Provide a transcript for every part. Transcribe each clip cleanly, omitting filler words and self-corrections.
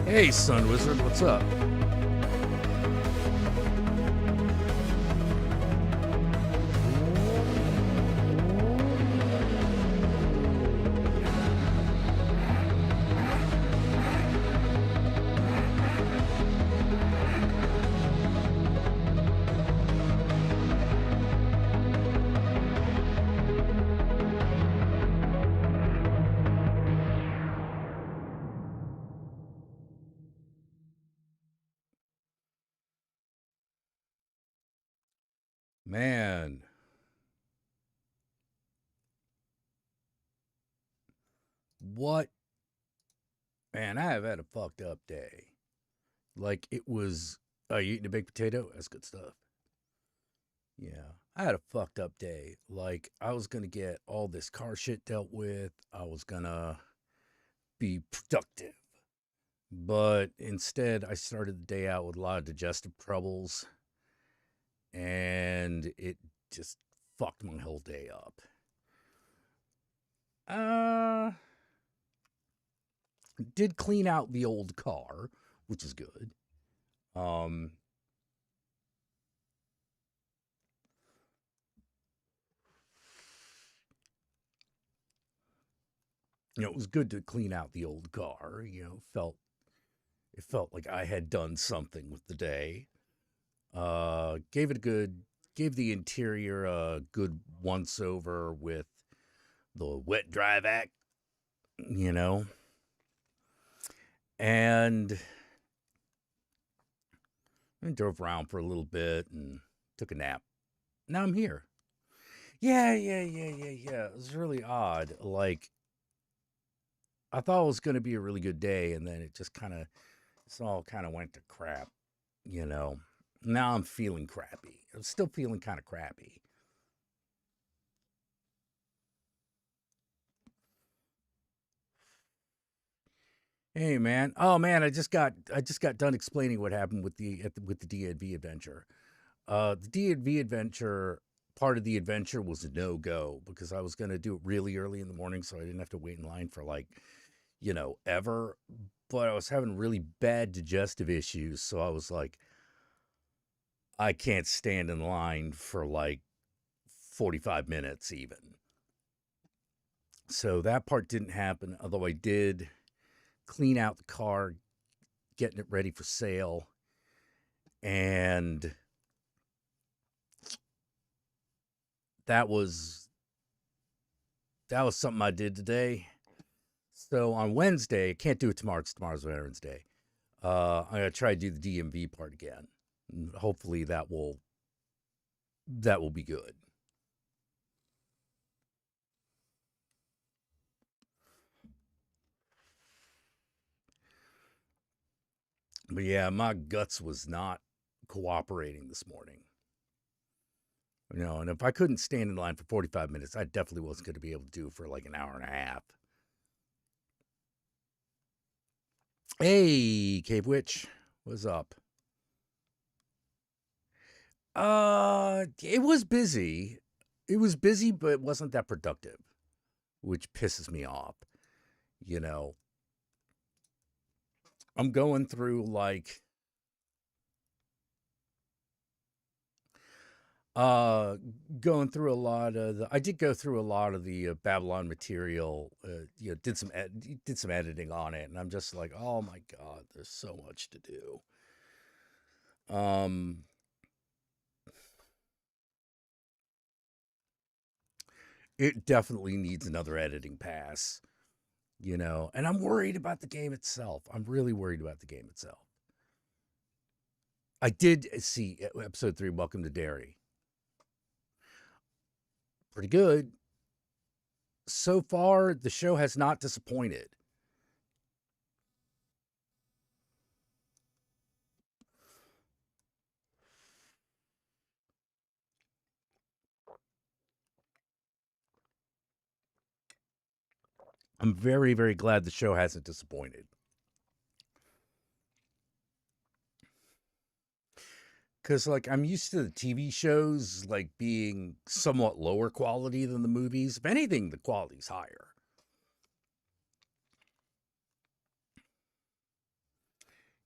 Hey, Sun Wizard, what's up? Man, what? Man, I have had a fucked up day. Like, it was. Oh, you eating a baked potato? That's good stuff. Yeah. I had a fucked up day. Like, I was going to get all this car shit dealt with, I was going to be productive. But instead, I started the day out with a lot of digestive troubles, and it just fucked my whole day up. Uh, did clean out the old car, which is good. Um, it was good to clean out the old car. It felt like I had done something with the day. Gave it a good, gave the interior a good once over with the wet dry vac, you know, and I drove around for a little bit and took a nap. Now I'm here. Yeah. It was really odd. Like, I thought it was going to be a really good day, and then it's all kind of went to crap, you know. Now I'm feeling crappy. I'm still feeling kind of crappy. Hey man, oh man, I just got done explaining what happened with with the D&V adventure. The D&V adventure, part of the adventure was a no go because I was going to do it really early in the morning, so I didn't have to wait in line for like ever. But I was having really bad digestive issues, so I was like, I can't stand in line for like 45 minutes even. So that part didn't happen, although I did clean out the car, getting it ready for sale. And that was that was something I did today. So on Wednesday, I can't do it tomorrow because tomorrow's Veterans Day. I'm gonna try to do the DMV part again. Hopefully that will be good. But yeah, my guts was not cooperating this morning. And if I couldn't stand in line for 45 minutes, I definitely wasn't going to be able to do it for like an hour and a half. Hey, Cave Witch, what's up? It was busy. It was busy, but it wasn't that productive, which pisses me off. You know, I'm going through like uh going through a lot of the I did go through a lot of the Babylon material, did some editing on it, and I'm just like, "Oh my god, there's so much to do." Um it definitely needs another editing pass, and I'm worried about the game itself. I'm really worried about the game itself. I did see episode 3, Welcome to Derry. Pretty good. So far, the show has not disappointed. I'm very, very glad the show hasn't disappointed. Because, like, I'm used to the TV shows, like, being somewhat lower quality than the movies. If anything, the quality's higher.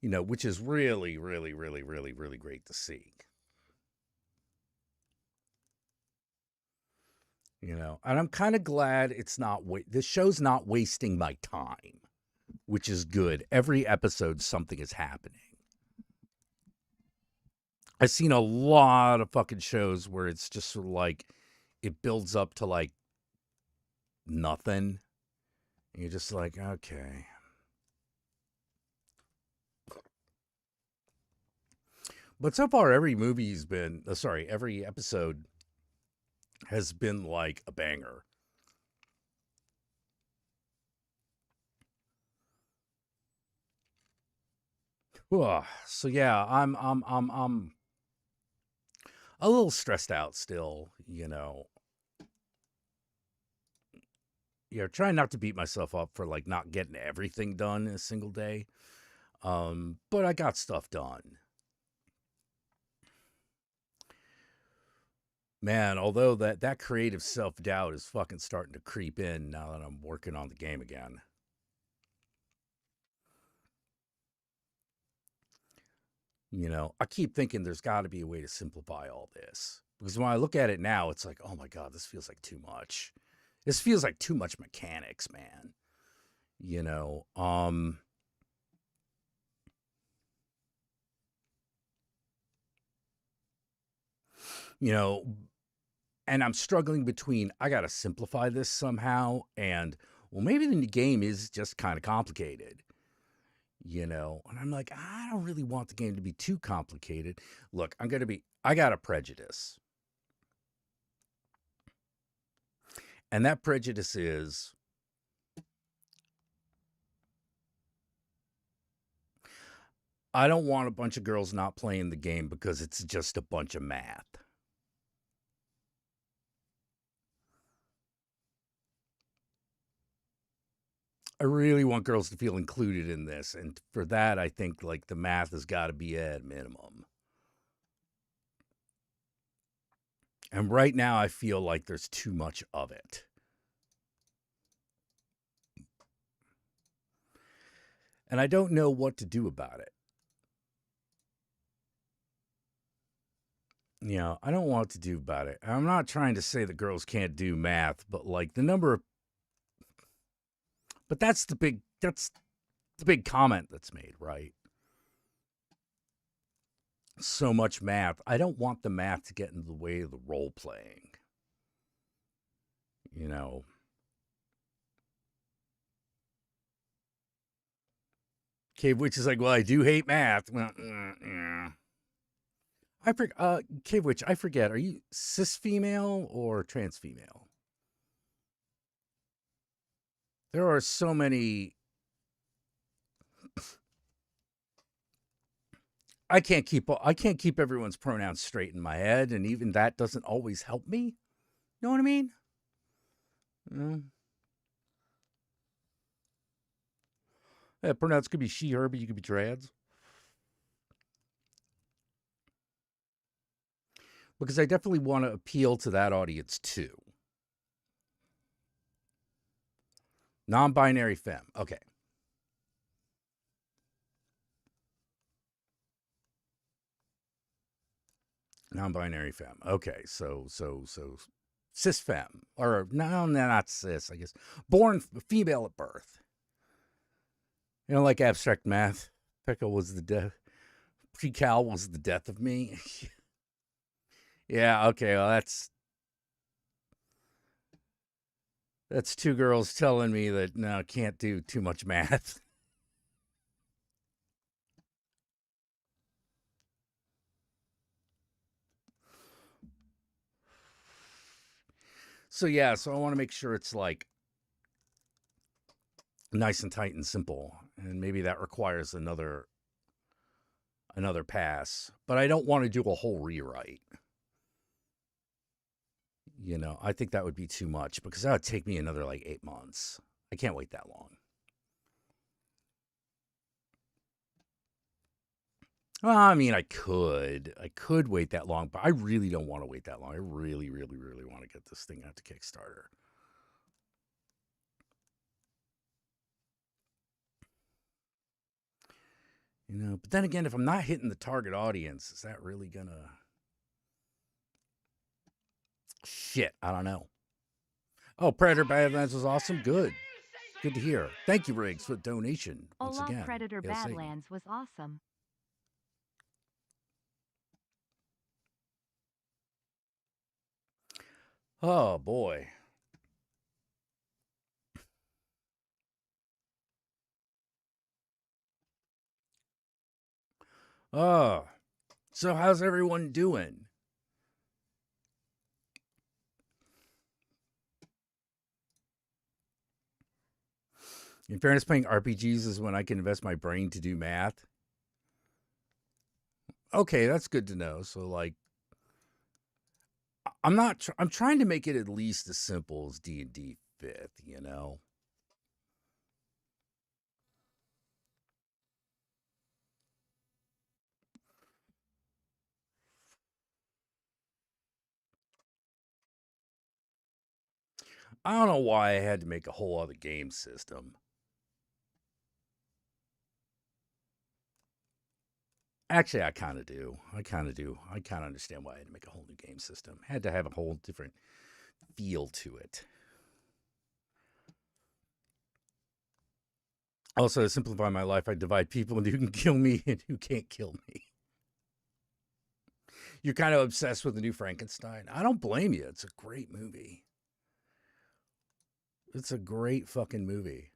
which is really, really, really, really, really great to see. And I'm kind of glad it's not this show's not wasting my time, which is good. Every episode something is happening. I've seen a lot of fucking shows where it's just sort of like it builds up to like nothing. And you're just like, okay. But so far every episode has been like a banger. So yeah, I'm a little stressed out still, trying not to beat myself up for like not getting everything done in a single day. But I got stuff done. Man, although that creative self-doubt is fucking starting to creep in now that I'm working on the game again. I keep thinking there's got to be a way to simplify all this. Because when I look at it now, it's like, oh my God, this feels like too much. This feels like too much mechanics, man. You know, um, you know, and I'm struggling between I got to simplify this somehow and well, maybe the game is just kind of complicated. And I'm like, I don't really want the game to be too complicated. Look, I got a prejudice. And that prejudice is I don't want a bunch of girls not playing the game because it's just a bunch of math. I really want girls to feel included in this. And for that, I think like the math has got to be at minimum. And right now, I feel like there's too much of it. And I don't know what to do about it. I don't know what to do about it. I'm not trying to say that girls can't do math, but like the number of. But that's the big comment that's made, right? So much math. I don't want the math to get in the way of the role playing. You know, Cave Witch is like, well, I do hate math. Well, yeah. Cave Witch, I forget. Are you cis female or trans female? There are so many. I can't keep everyone's pronouns straight in my head, and even that doesn't always help me. You know what I mean? Mm. Yeah, pronouns could be she, her, but you could be trans. Because I definitely want to appeal to that audience too. Non-binary femme. Okay. Non-binary femme. Okay. So cis femme or no, not cis. I guess born female at birth. Like abstract math. Pickle was the death. Pre-cal was the death of me. Yeah. Okay. Well, that's two girls telling me that no, can't do too much math. So I want to make sure it's like nice and tight and simple, and maybe that requires another pass. But I don't want to do a whole rewrite. I think that would be too much because that would take me another like 8 months. I can't wait that long. Well, I mean, I could wait that long, but I really don't want to wait that long. I really, really, really want to get this thing out to Kickstarter. You know, but then again, if I'm not hitting the target audience, is that really gonna shit? I don't know. Oh, Predator Badlands was awesome. Good. Good to hear. Thank you, Riggs, for the donation once Olaf again. Predator Hail Satan. Badlands was awesome. Oh boy. Oh. So how's everyone doing? In fairness, playing RPGs is when I can invest my brain to do math. Okay, that's good to know. So like I'm not I'm trying to make it at least as simple as D&D 5th, you know. I don't know why I had to make a whole other game system. Actually, I kind of do. I kind of do. I kind of understand why I had to make a whole new game system. Had to have a whole different feel to it. Also, to simplify my life, I divide people into who can kill me and who can't kill me. You're kind of obsessed with the new Frankenstein. I don't blame you. It's a great movie. It's a great fucking movie.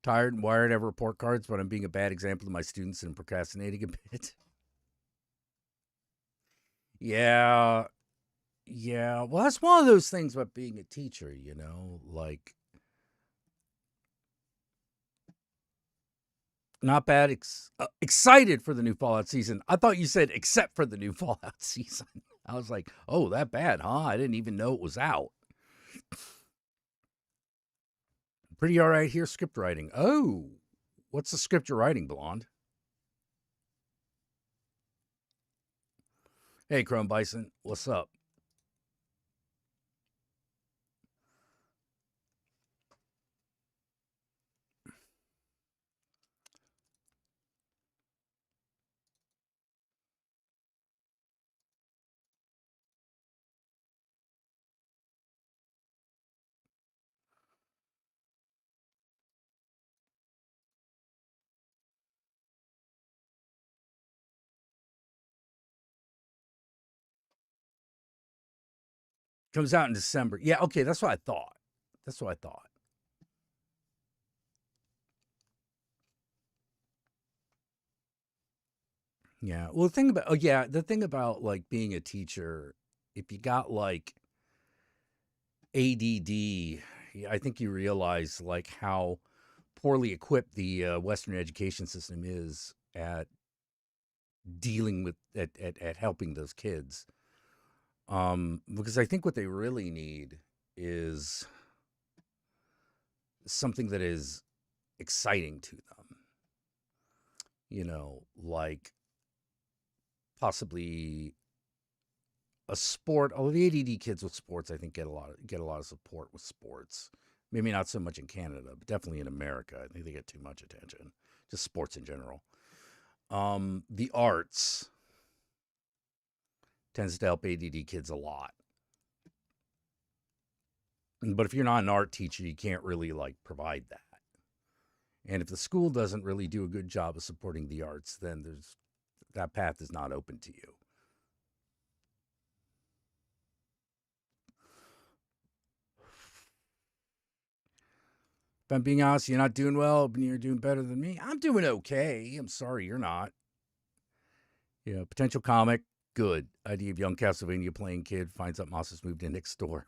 Tired and wired, I have report cards, but I'm being a bad example to my students and procrastinating a bit. Yeah. Yeah. Well, that's one of those things about being a teacher, you know? Like, not bad. Excited for the new Fallout season. I thought you said except for the new Fallout season. I was like, oh, that bad, huh? I didn't even know it was out. Pretty all right here, script writing. Oh, what's the script you're writing, Blonde? Hey, Chrome Bison, what's up? Comes out in December. Yeah, okay, that's what I thought. That's what I thought. Yeah. Well, the thing about like being a teacher, if you got like ADD, I think you realize like how poorly equipped the Western education system is at dealing with at helping those kids. Because I think what they really need is something that is exciting to them. You know, like possibly a sport. Although the ADD kids with sports, I think get a lot of support with sports. Maybe not so much in Canada, but definitely in America. I think they get too much attention. Just sports in general. The arts tends to help ADD kids a lot. But if you're not an art teacher, you can't really like provide that. And if the school doesn't really do a good job of supporting the arts, then there's that path is not open to you. If I'm being honest, you're not doing well, but you're doing better than me. I'm doing okay. I'm sorry you're not. Yeah, potential comic, good. Idea of young Castlevania playing kid finds out Moss has moved in next door.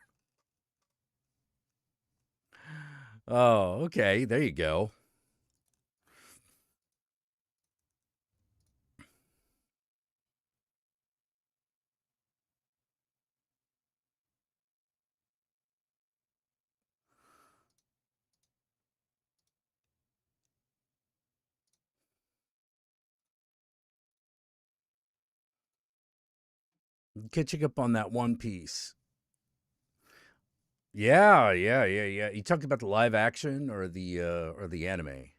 Oh, okay. There you go. Catching up on that One Piece. Yeah. You talking about the live action or the anime?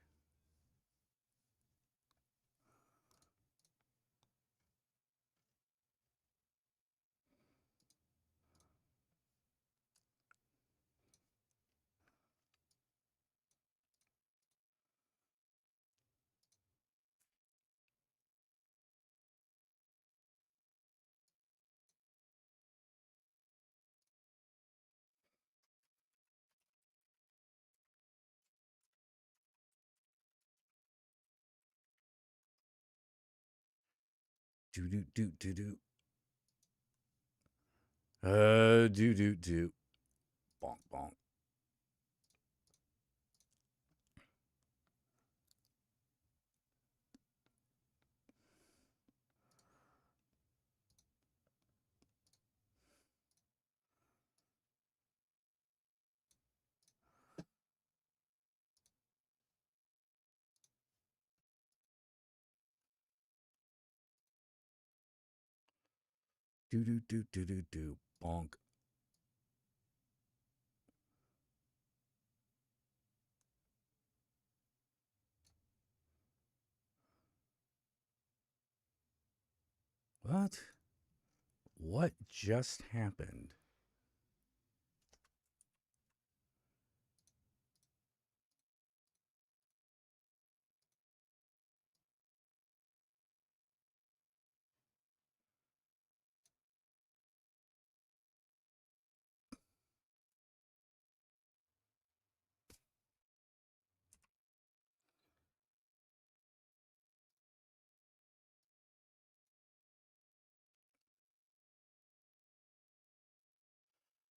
Do do do do do. Do do do. Bonk bonk. Do do do do do do. Bonk. What? What just happened?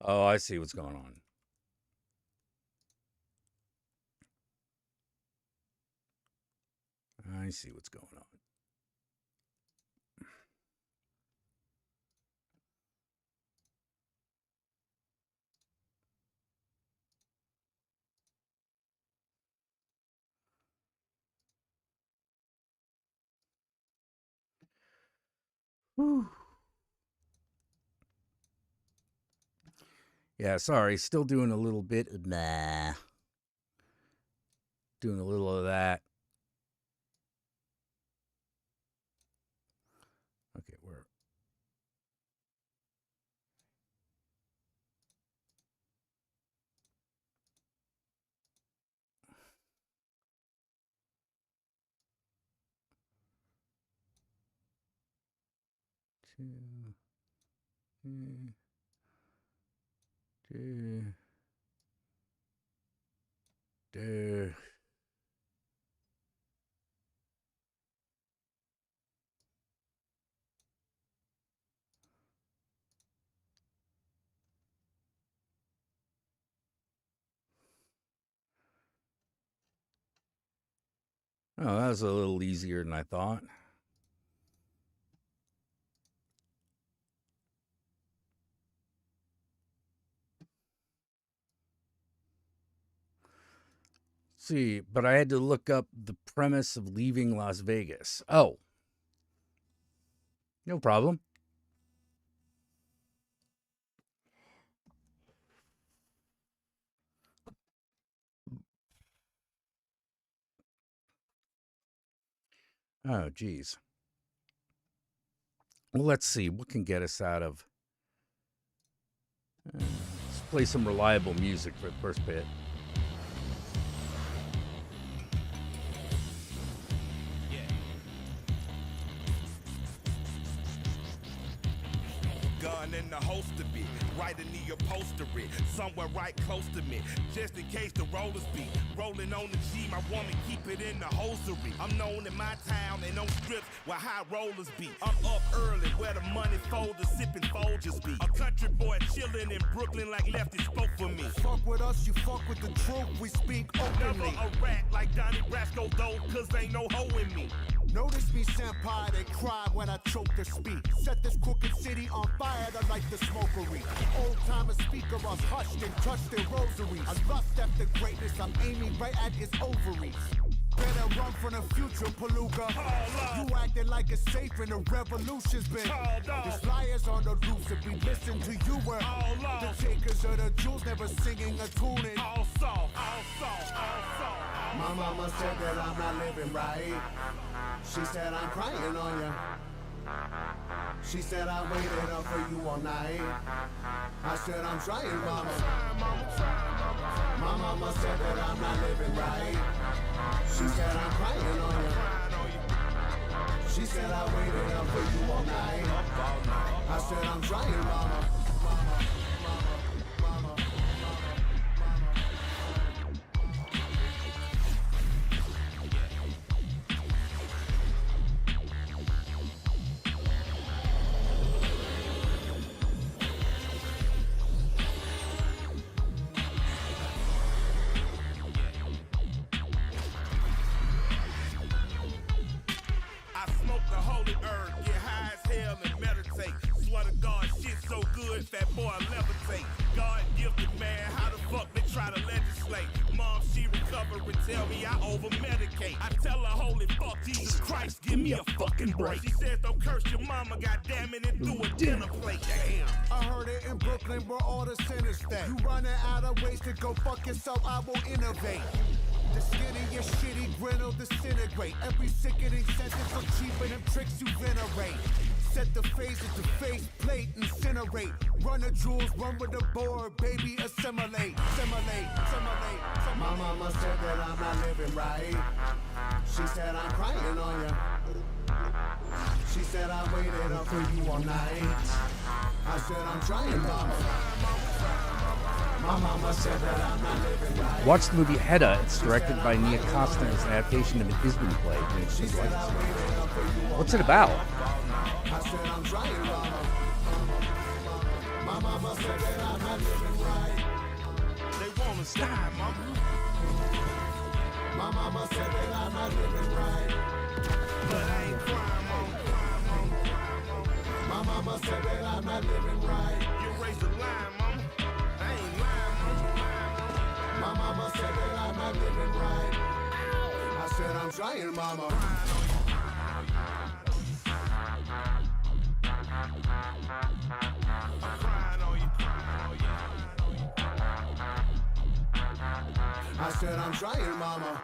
Oh, I see what's going on. I see what's going on. Whew. Yeah, sorry. Still doing a little bit of doing a little of that. Okay, where? Two, two, two. Oh, that was a little easier than I thought. See, but I had to look up the premise of leaving Las Vegas. Oh, no problem. Oh, geez. Well, let's see. What can get us out of. Let's play some reliable music for the first bit. Gun in the holster be right in the upholstery, somewhere right close to me, just in case the rollers be rolling on the G. My woman keep it in the hosiery. I'm known in my town and on strips where high rollers be. I'm up early where the money folders sipping Folgers be. A country boy chilling in Brooklyn like Lefty spoke for me. Fuck with us, you fuck with the truth. We speak Never openly. a rat like Donnie Brasco though, cause ain't no hoe in me. Notice me, senpai, they cry when I choke the speak. Set this crooked city on fire to light the smokery. Old timers speak of us hushed and touched their rosaries. I lust after greatness, I'm aiming right at his ovaries. Better run from the future, Palooka. You acting like it's safe and the revolution's been. There's liars on the loose if we listen to you. We're the takers of the jewels, never singing a tune. All soft, all soft, all soft. My mama said that I'm not living right. She said I'm crying on you. She said I waited up for you all night. I said I'm trying, mama. My mama said that I'm not living right. She said I'm crying on you. She said I waited up for you all night. I said I'm trying, mama. That boy levitate. God gifted man, how the fuck they try to legislate? Mom, she recover and tell me I over medicate. I tell her, holy fuck, Jesus Christ, give me a fucking break. She says, don't curse your mama, goddamn it, and threw a dinner plate. Damn. I heard it in Brooklyn where all the sinners stay. You running out of ways to go fuck yourself, I will innovate. The skin of your shitty grin will disintegrate. Every sickening sentence will cheapen them tricks you venerate. Set the face into face plate, incinerate. Run the jewels, run with the board, baby, assimilate. Assimilate, assimilate. My mama said that I'm not living right. She said I'm crying on you. She said I waited up for you all night. I said I'm trying, mama. My mama said that I'm not living right. Watch the movie Hedda. It's directed by Nia Costa. It's an adaptation of an Isbin play. She said I waited up for you all What's it about? I said I'm trying, mama. My mama said that I'm not living right. They wanna stop, mama. My mama said that I'm not living right. But I ain't crying, mama. My mama said that I'm not living right. You raised the line, mama. I ain't lying, mama. My mama said that I'm not living right. I said I'm trying, mama. I said I'm trying, mama.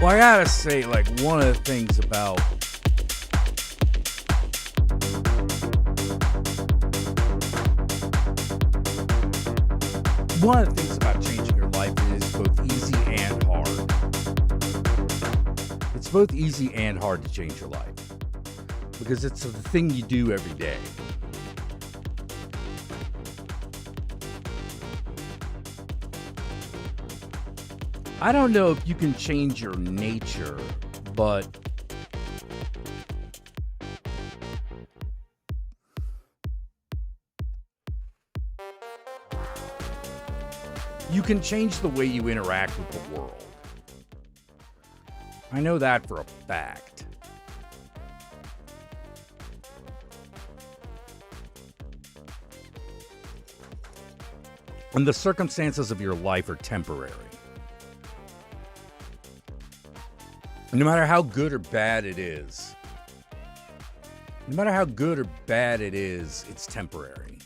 Well, I gotta say, like, one of the things about changing your life is both easy and hard. It's both easy and hard to change your life because it's the thing you do every day. I don't know if you can change your nature, but you can change the way you interact with the world. I know that for a fact. And the circumstances of your life are temporary. No matter how good or bad it is, it's temporary.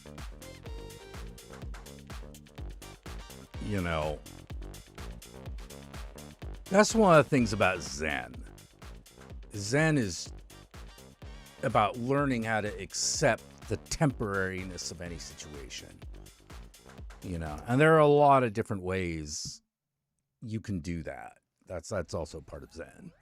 You know, that's one of the things about Zen. Zen is about learning how to accept the temporariness of any situation. You know, and there are a lot of different ways you can do that. That's also part of Zen.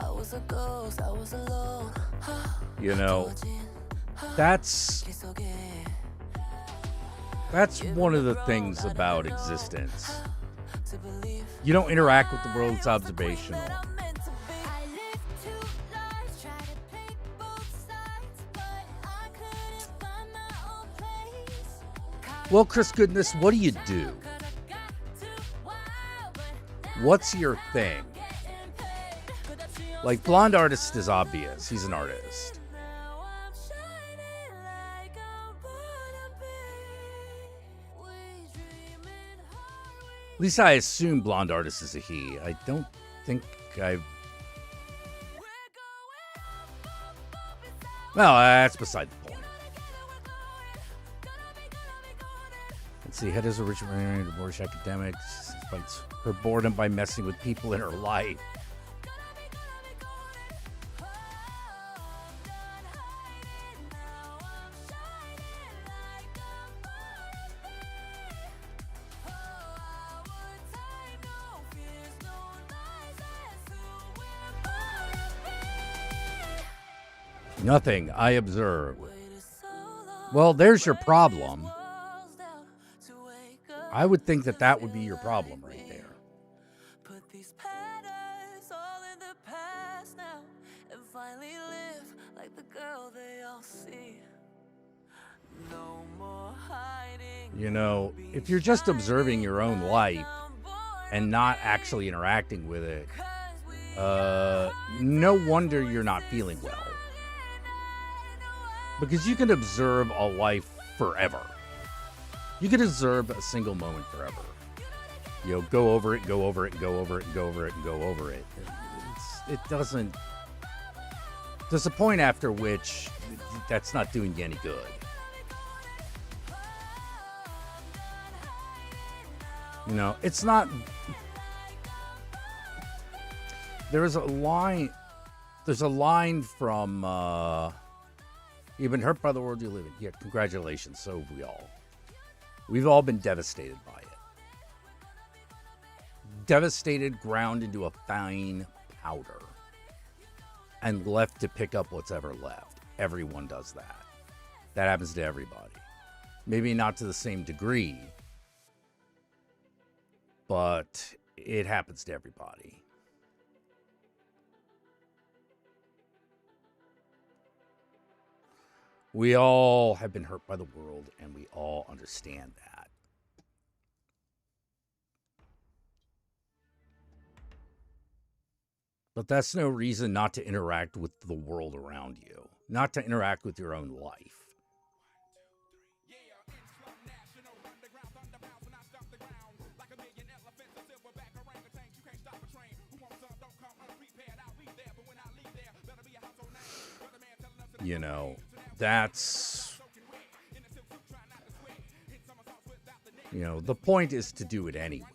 I was a ghost, I was alone. You know, that's one of the things about existence. You don't interact with the world, it's observational. Well, Chris Goodness, what do you do? What's your thing? Like, Blonde Artist is obvious. He's an artist. At least I assume Blonde Artist is a he. I don't think I've... Well, that's beside the point. Let's see. Head is originally divorced academics. Fights her boredom by messing with people in her life. Nothing, I observe. Well, there's your problem. I would think that would be your problem right there. Put these patterns all in the past now and finally live like the girl they all see. No more hiding. You know, if you're just observing your own life and not actually interacting with it, no wonder you're not feeling well. Because you can observe a life forever. You can observe a single moment forever. You know, go over it, go over it, go over it, go over it, and go over it. It doesn't... There's a point after which that's not doing you any good. You know, it's not... There's a line from... You've been hurt by the world you live in. Yeah, congratulations. So have we all. We've all been devastated by it. Devastated, ground into a fine powder. And left to pick up what's ever left. Everyone does that. That happens to everybody. Maybe not to the same degree. But it happens to everybody. We all have been hurt by the world, and we all understand that. But that's no reason not to interact with the world around you, not to interact with your own life. You know, that's, you know, the point is to do it anyway.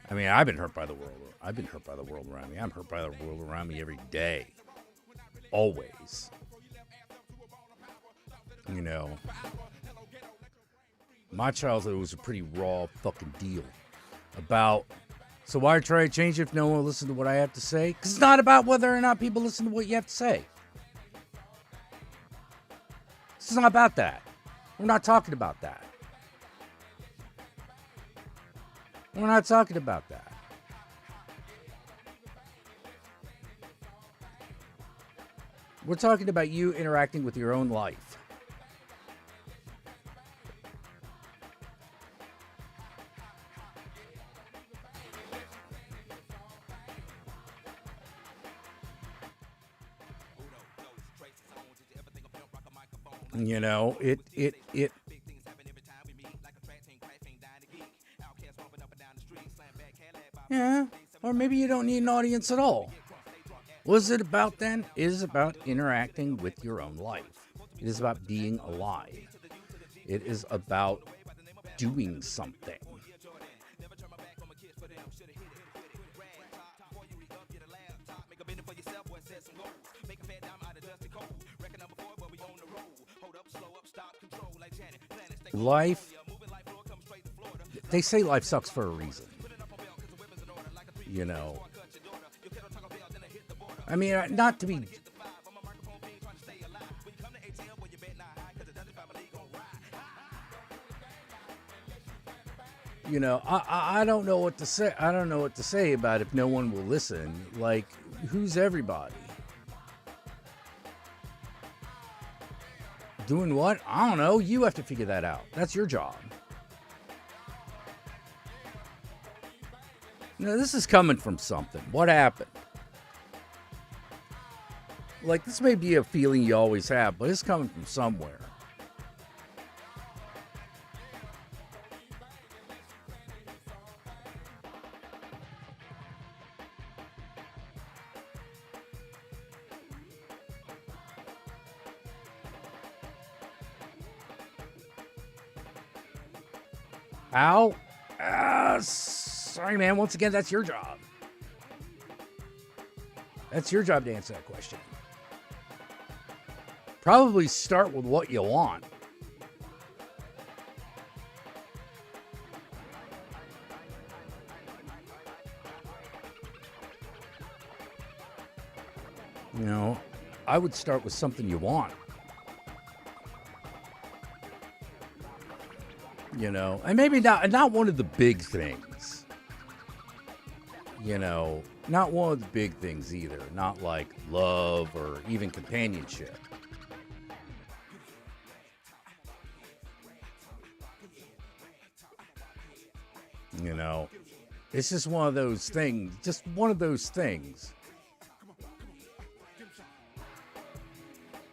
I mean, I've been hurt by the world. I've been hurt by the world around me. I'm hurt by the world around me every day. Always. You know, my childhood was a pretty raw fucking deal. So why try to change it if no one will listen to what I have to say? Because it's not about whether or not people listen to what you have to say. It's not about that. We're not talking about that. We're not talking about that. We're talking about you interacting with your own life. You know, it yeah, or maybe you don't need an audience at all. What is it about then? It is about interacting with your own life. It is about being alive. It is about doing something. Life, they say life sucks for a reason. You know, I mean, not to be. You know, I don't know what to say. I don't know what to say about if no one will listen. Like, who's everybody? Doing what? I don't know. You have to figure that out. That's your job. You know, this is coming from something. What happened? Like, this may be a feeling you always have, but it's coming from somewhere. Ow. Sorry, man. Once again, that's your job. That's your job to answer that question. Probably start with what you want. You know, I would start with something you want. You know, and maybe not one of the big things. You know, not one of the big things either. Not like love or even companionship. You know, it's just one of those things. Just one of those things.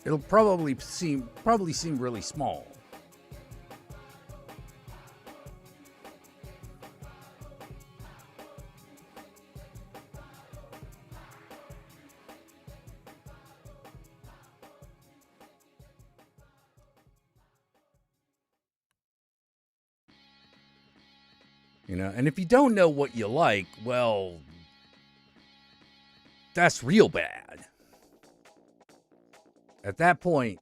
It'll probably seem really small. You know, and if you don't know what you like, well, that's real bad. At that point,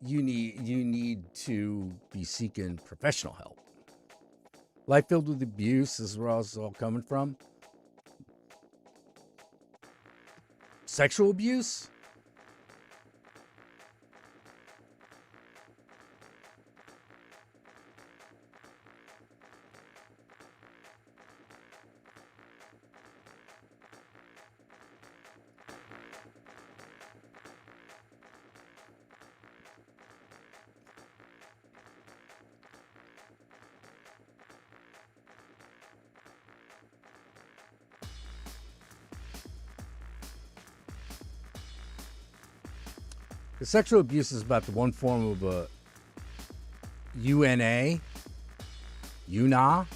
you need to be seeking professional help. Life filled with abuse is where it's all coming from. Sexual abuse? The sexual abuse is about the one form of a UNA, UNA.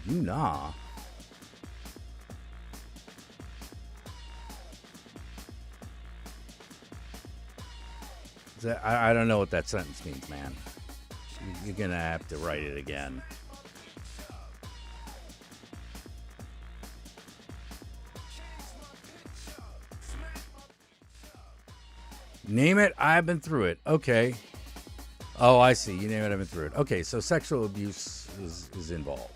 UNA. I don't know what that sentence means, man. You're going to have to write it again. Name it, I've been through it. Okay. Oh, I see. You name it, I've been through it. Okay, so sexual abuse is involved.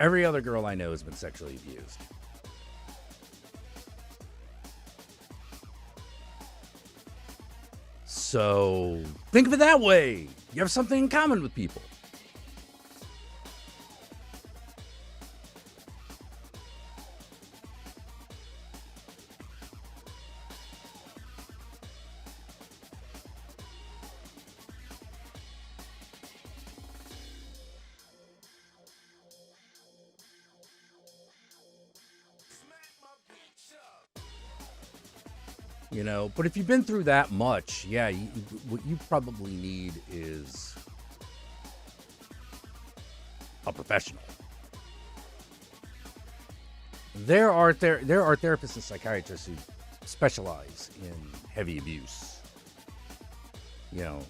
Every other girl I know has been sexually abused. So think of it that way. You have something in common with people. You know, but if you've been through that much, yeah, what you probably need is a professional. There are therapists and psychiatrists who specialize in heavy abuse. You know,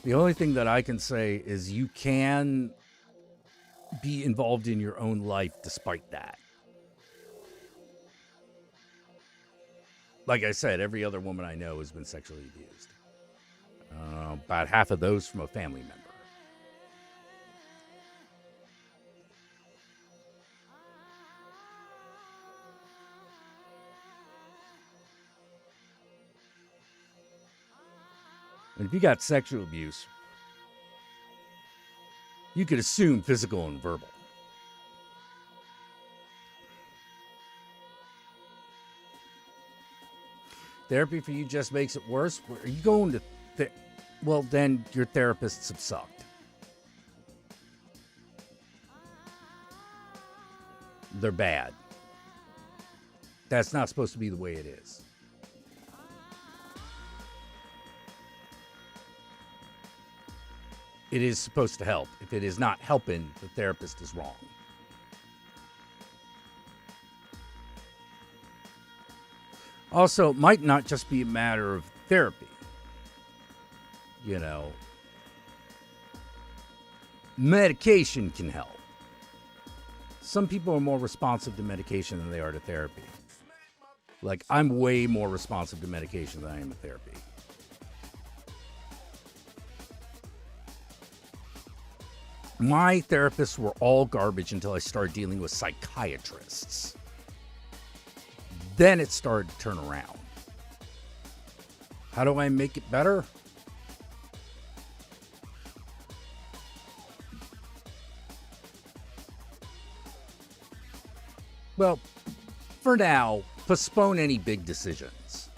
the only thing that I can say is you can be involved in your own life despite that. Like I said, every other woman I know has been sexually abused. About half of those from a family member. And if you got sexual abuse, you could assume physical and verbal. Therapy for you just makes it worse. Are you going to... well, then your therapists have sucked. They're bad. That's not supposed to be the way it is. It is supposed to help. If it is not helping, the therapist is wrong. Also, it might not just be a matter of therapy. You know, medication can help. Some people are more responsive to medication than they are to therapy. Like, I'm way more responsive to medication than I am to therapy. My therapists were all garbage until I started dealing with psychiatrists. Then it started to turn around. How do I make it better? Well, for now, postpone any big decisions.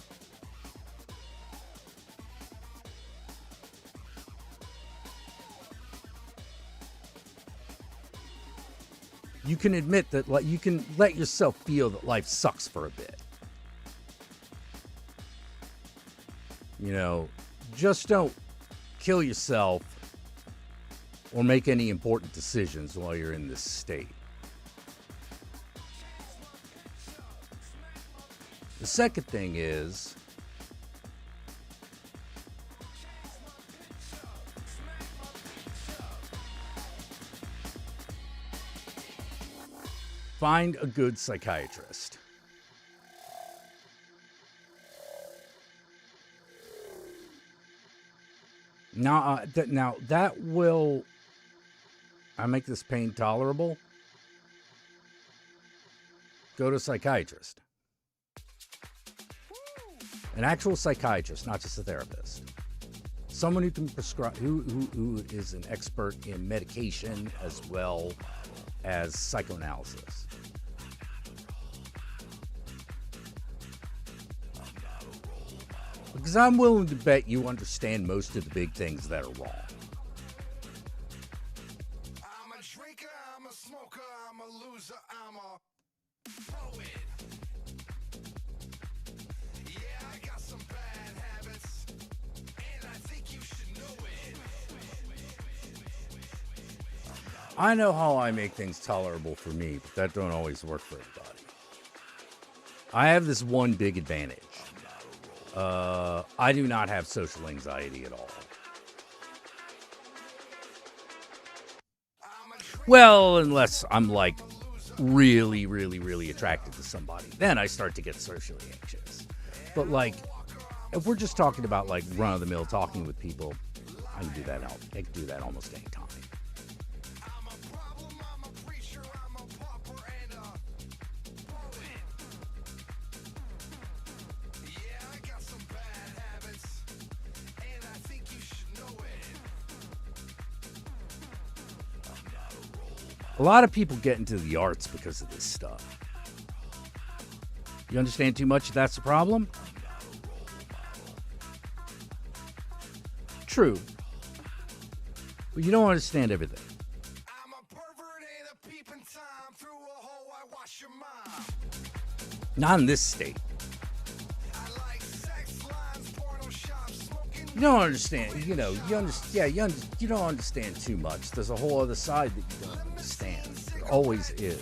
You can admit that, like, you can let yourself feel that life sucks for a bit. You know, just don't kill yourself or make any important decisions while you're in this state. The second thing is, find a good psychiatrist. Now, that will... I make this pain tolerable. Go to a psychiatrist. An actual psychiatrist, not just a therapist. Someone who can prescribe, who is an expert in medication as well as psychoanalysis. Because I'm willing to bet you understand most of the big things that are wrong. I'm a drinker, I'm a smoker, I'm a loser, I'm a poet. Yeah, I got some bad habits, and I think you should know it. I know how I make things tolerable for me, but that don't always work for everybody. I have this one big advantage. I do not have social anxiety at all. Well, unless I'm like really, really, really attracted to somebody. Then I start to get socially anxious. But like, If we're just talking about like run of the mill talking with people, I can do that. I can do that almost any time. A lot of people get into the arts because of this stuff. You understand too much, that's the problem? True. But you don't understand everything. Not in this state. You don't understand. You know, you don't understand too much. There's a whole other side that you don't understand. There always is.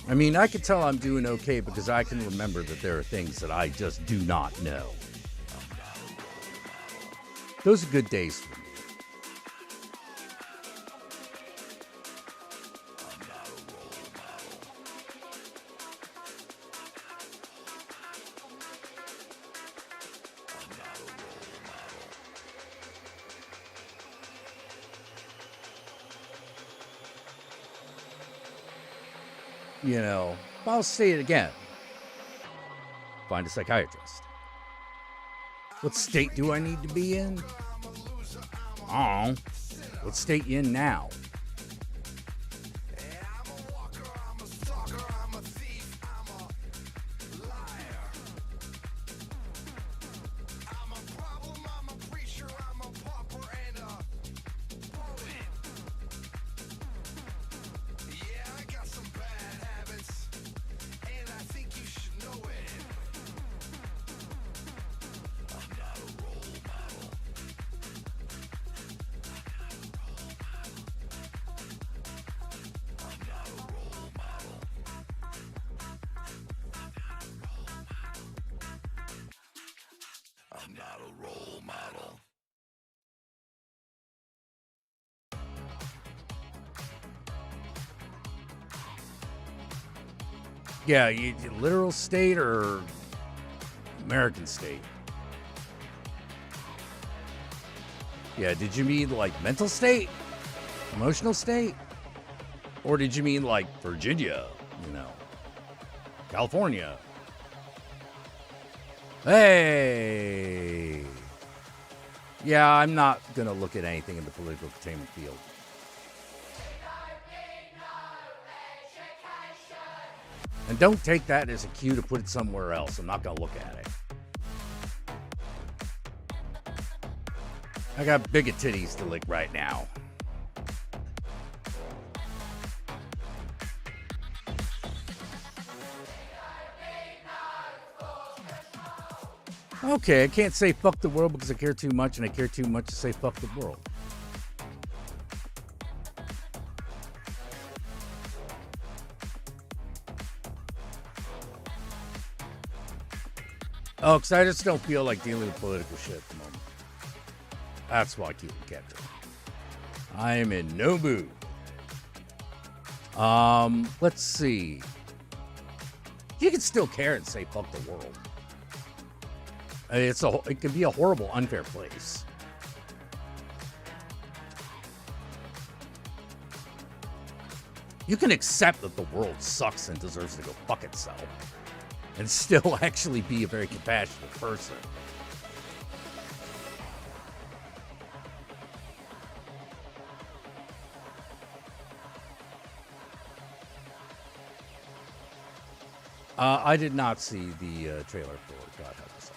I mean, I can tell I'm doing okay because I can remember that there are things that I just do not know. Those are good days for me. You know, I'll say it again. Find a psychiatrist. What state do I need to be in? Oh, what state you in now? I'm not a role model. Yeah, literal state or American state? Yeah, did you mean like mental state? Emotional state? Or did you mean like Virginia, you know, California? Hey! Yeah, I'm not going to look at anything in the political entertainment field. And don't take that as a cue to put it somewhere else. I'm not going to look at it. I got bigger titties to lick right now. Okay, I can't say fuck the world because I care too much, and I care too much to say fuck the world. Oh, because I just don't feel like dealing with political shit at the moment. That's why I keep it kept. I am in no mood. Let's see. You can still care and say fuck the world. It can be a horrible, unfair place. You can accept that the world sucks and deserves to go fuck itself, and still actually be a very compassionate person. I did not see the trailer for God Help Us.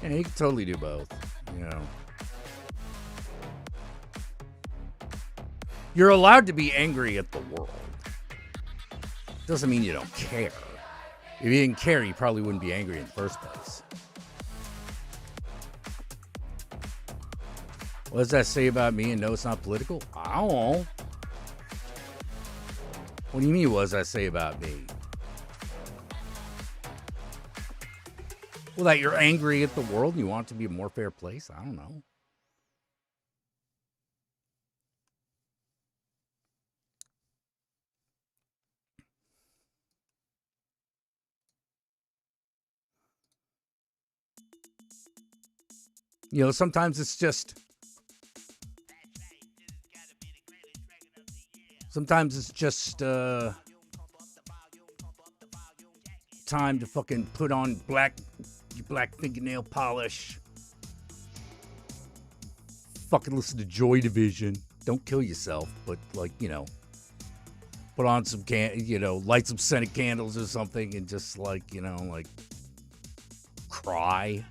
Yeah, you can totally do both, you know. You're allowed to be angry at the world. Doesn't mean you don't care. If you didn't care, you probably wouldn't be angry in the first place. What does that say about me and no, it's not political? I don't know. What do you mean, what does that say about me? Well, that you're angry at the world and you want it to be a more fair place? I don't know. You know, sometimes it's just time to fucking put on black fingernail polish. Fucking listen to Joy Division. Don't kill yourself, but like, you know, put on some light some scented candles or something and just like, you know, like cry.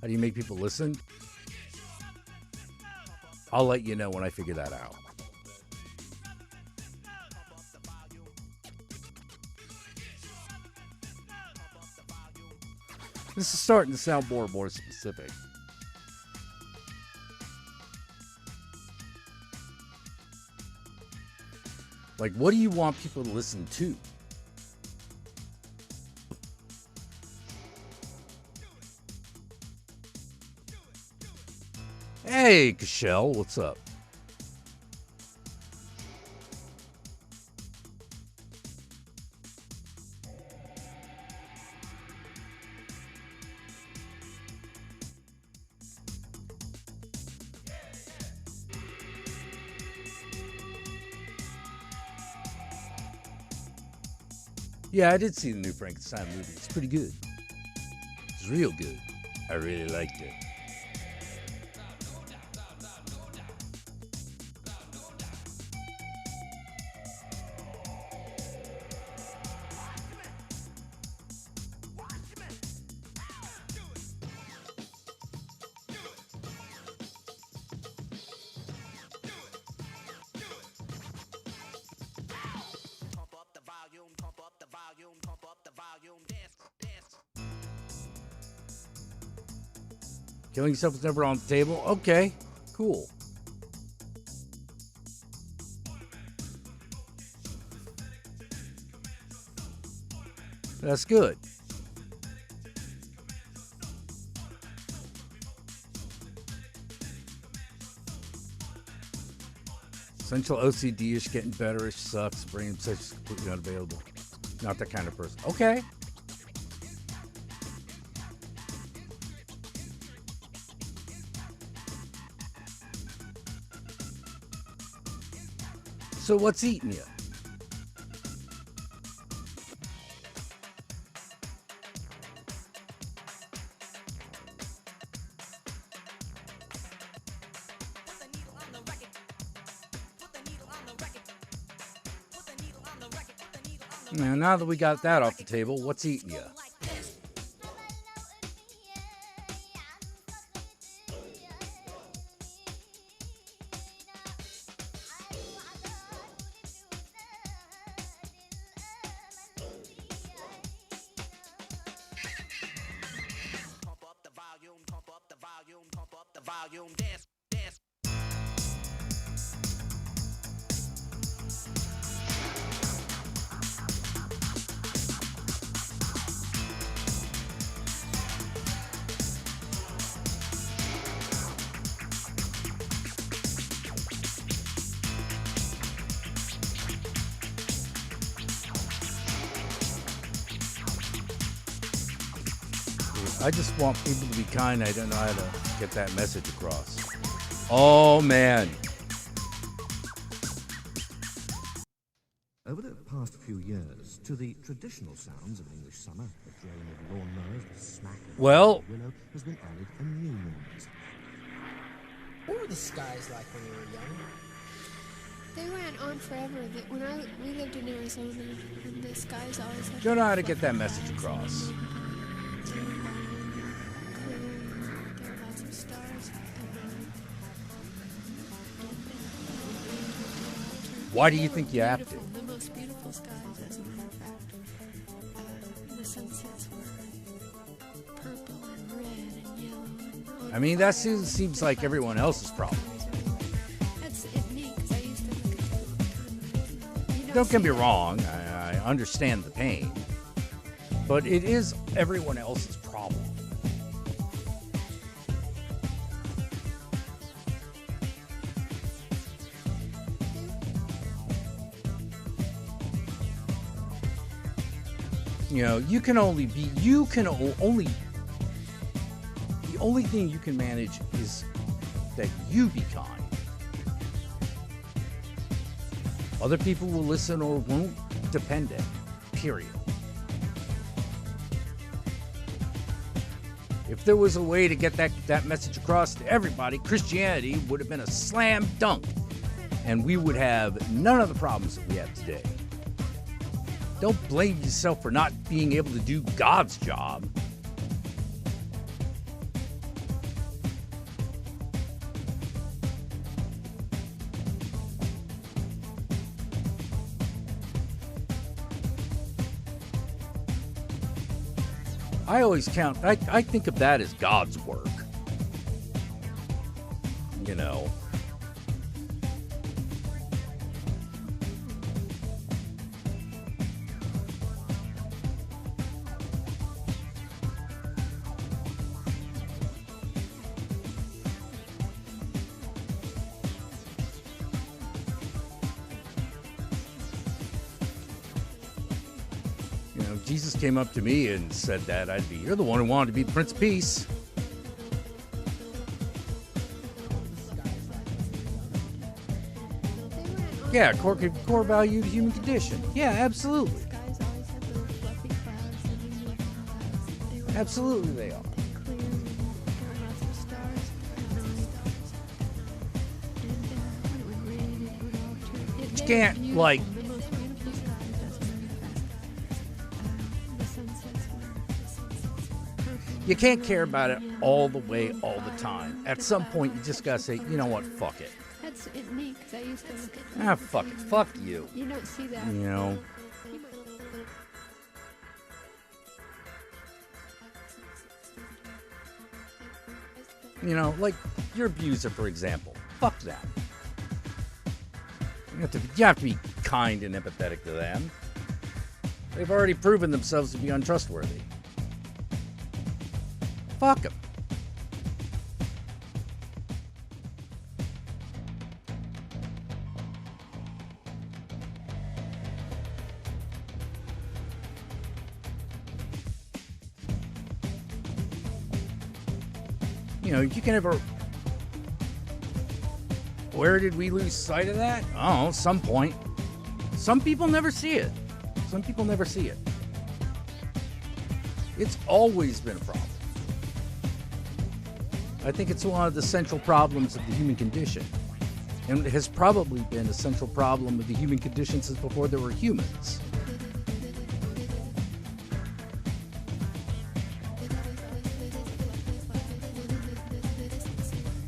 How do you make people listen? I'll let you know when I figure that out. This is starting to sound more and more specific. Like, what do you want people to listen to? Hey, Cashel, what's up? Yeah, I did see the new Frankenstein movie. It's pretty good. It's real good. I really liked it. Killing yourself was never on the table? Okay, cool. That's good. Essential OCD-ish, getting better-ish, sucks. Brain obsession is completely unavailable. Not that kind of person. Okay. So what's eating you? Now that we got that off the table, what's eating you? I just want people to be kind. I don't know how to get that message across. Oh, man. Over the past few years, to the traditional sounds of English summer, the drone of lawnmowers, the smack of Well, the willow, has been added a new noise. What were the skies like when you were young? They went on forever. We lived in Arizona, and the skies always had. Don't know how to get that message across. There were lots of stars. Why do you think you have to? The most beautiful skies, as a matter of fact. The sunsets were purple and red and yellow. And I mean, that seems like everyone else's problem. That's neat, because I used to look at it all the time. Don't get me wrong. I understand the pain. but it is everyone else's problem. You know, the only thing you can manage is that you be kind. Other people will listen or won't, dependent. Period. If there was a way to get that message across to everybody, Christianity would have been a slam dunk, and we would have none of the problems that we have today. Don't blame yourself for not being able to do God's job. I always I think of that as God's work. You know. Jesus came up to me and said that you're the one who wanted to be the Prince of Peace. Yeah, core value of the human condition. Yeah, absolutely. Absolutely they are. But you can't, like... You can't care about it all the way, all the time. At some point, you just gotta say, you know what, fuck it. That's me, because I used to look at Ah, fuck it. Fuck you. You don't see that. You know. You know, like your abuser, for example. Fuck them. You have to be kind and empathetic to them. They've already proven themselves to be untrustworthy. Fuck them. You know, you can never... Where did we lose sight of that? Oh, some point. Some people never see it. Some people never see it. It's always been a problem. I think it's one of the central problems of the human condition. And it has probably been a central problem of the human condition since before there were humans.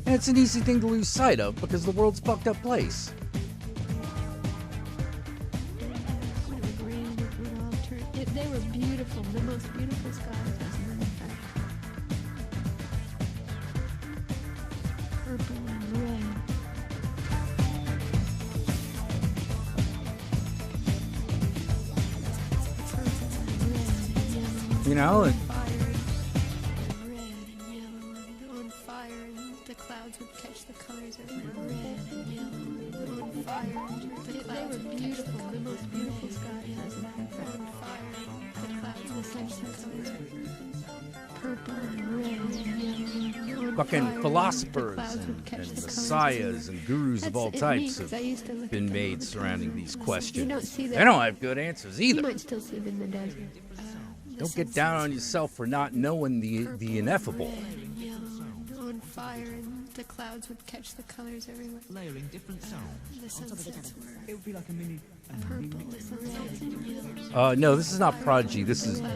And it's an easy thing to lose sight of because the world's a fucked up place. They were beautiful, the most beautiful skies, as a matter of fact. Purple and red. You know, and clouds would catch the colors of red and yellow on fire. They were beautiful, the most beautiful skies on fire. The clouds, the sunset colors are purple and red and yellow. fucking philosophers and messiahs and gurus of all types have been made surrounding these questions. They don't have good answers either. You might still see them in the desert. Don't get down on yourself for not knowing the ineffable. On fire, and the clouds would catch the colors everywhere. Layering different sounds. The sunsets were It would be like a mini... purple, the sunsets in yellow. No, this is not Prodigy. This is the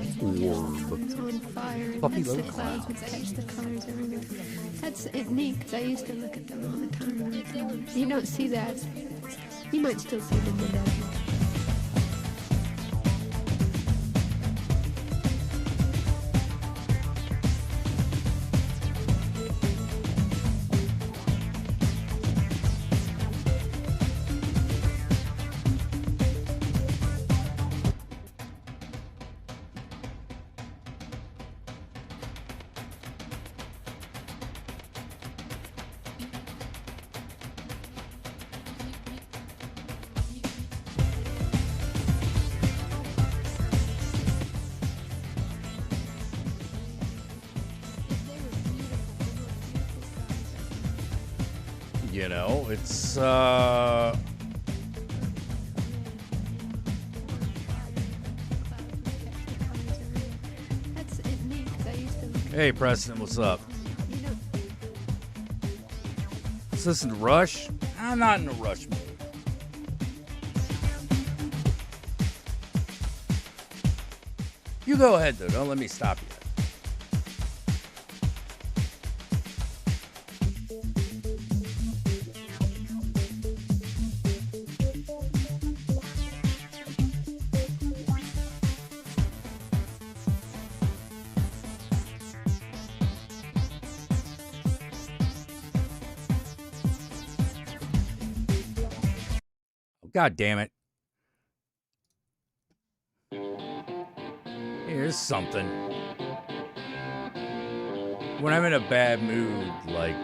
Orb. On fire, Puppy the Love clouds would catch the colors everywhere. That's neat, because I used to look at them all the time. You don't see that. You might still see them in the desert. You know, it's That's it me, 'cause I used to look at, hey Preston, what's up? you know, Let's listen to Rush. I'm not in a Rush mood. You go ahead though, don't let me stop you. God damn it. Here's something. When I'm in a bad mood, like,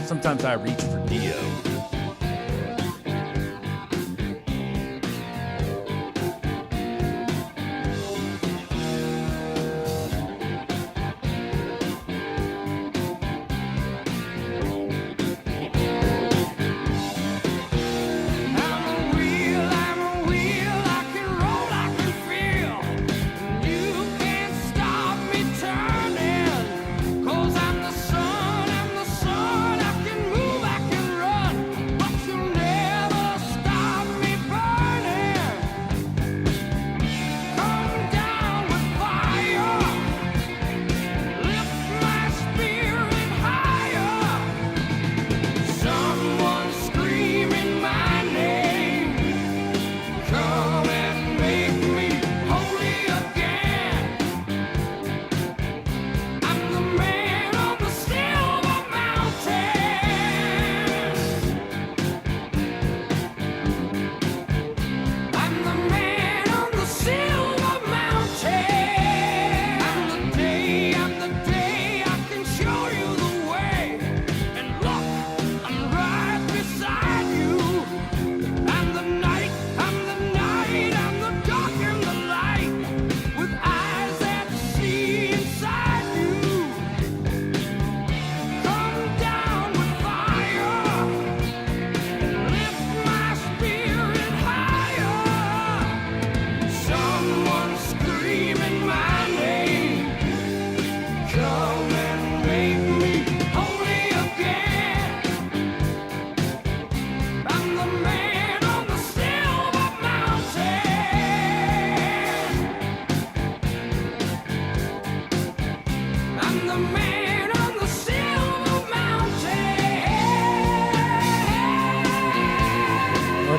sometimes I reach for Dio.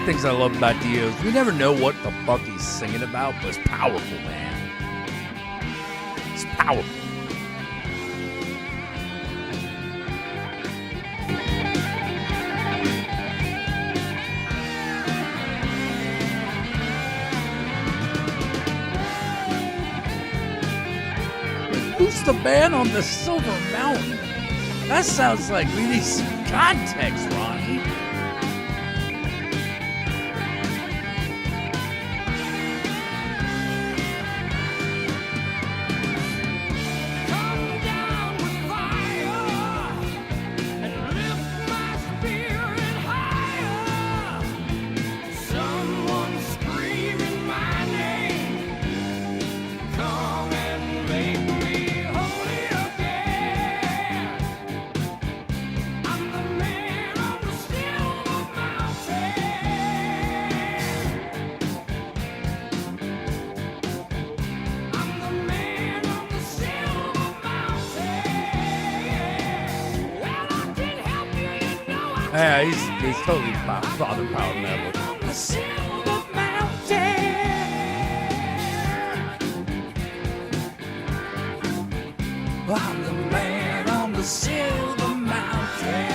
Things I love about Dio is we never know what the fuck he's singing about, but it's powerful, man. It's powerful. Who's the man on the Silver Mountain? That sounds like we need some context, Ronnie. Yeah, he's totally father power metal. The Silver Mountain. I'm the man on the Silver Mountain.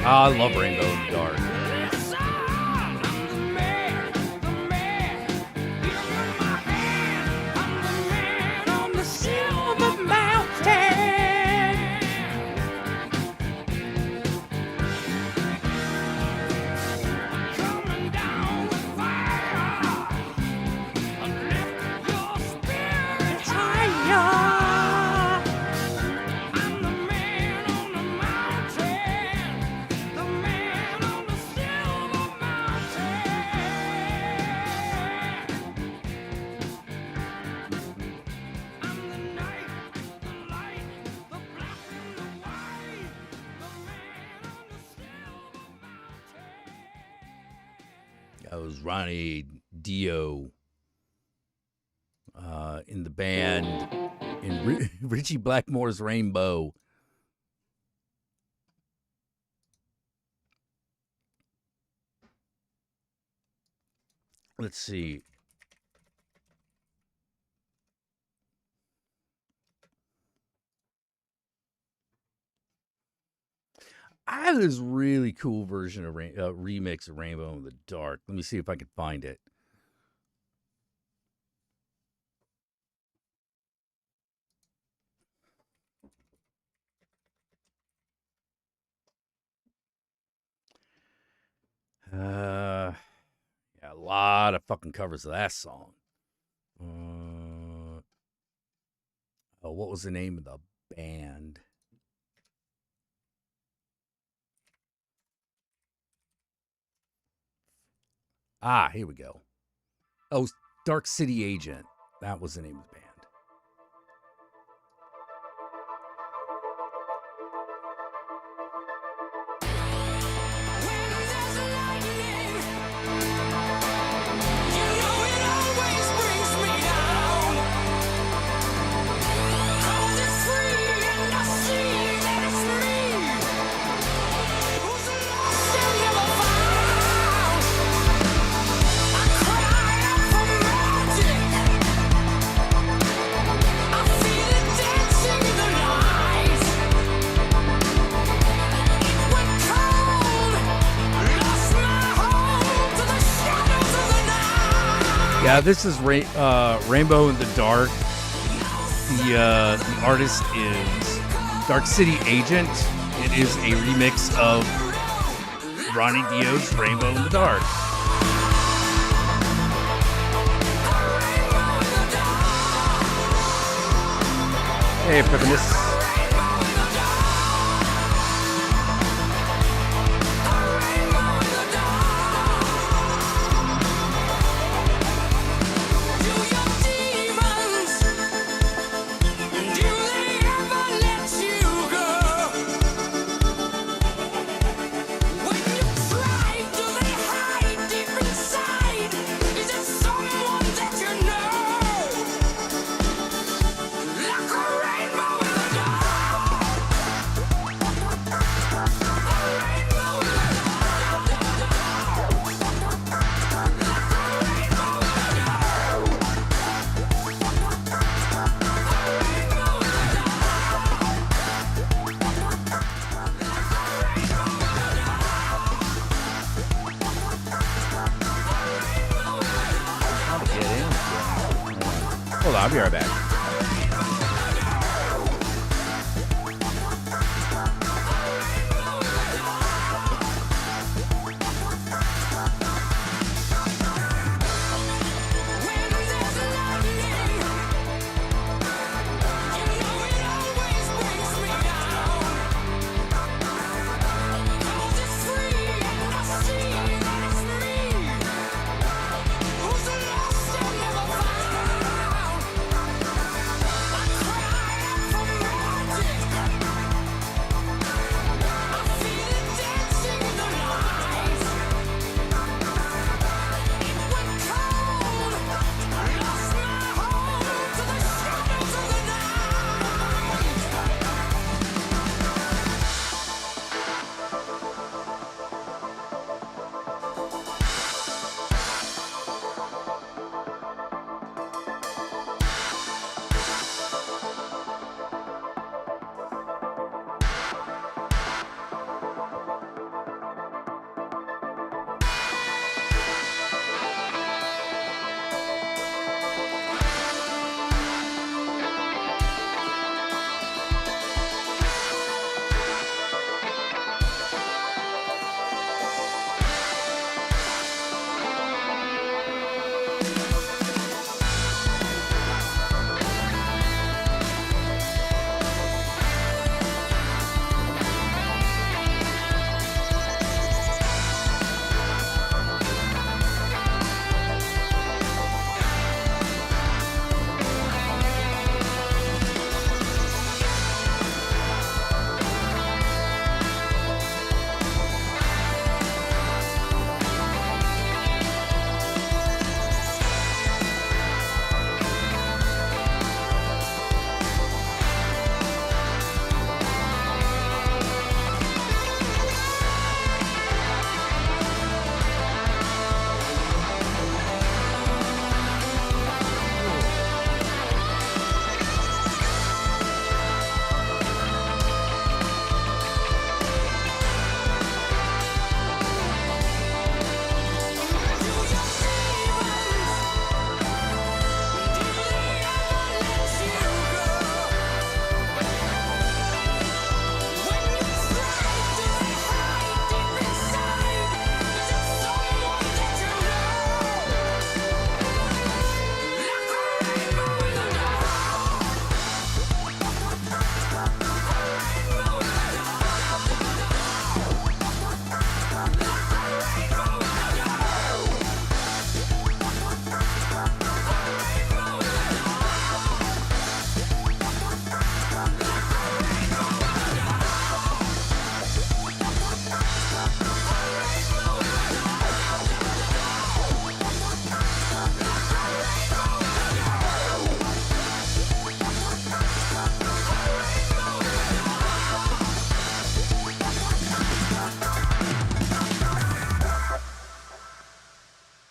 I love Rainbow in the Dark. That was Ronnie Dio in the band in Richie Blackmore's Rainbow. Let's see. I have this really cool version of remix of Rainbow in the Dark. Let me see if I can find it. Yeah, a lot of fucking covers of that song. What was the name of the band? Here we go. Oh, Dark City Agent. That was the name of the band. Yeah, this is Rainbow in the Dark. The artist is Dark City Agent. It is a remix of Ronnie Dio's Rainbow in the Dark. Hey, feminists. Hold on, I'll be right back.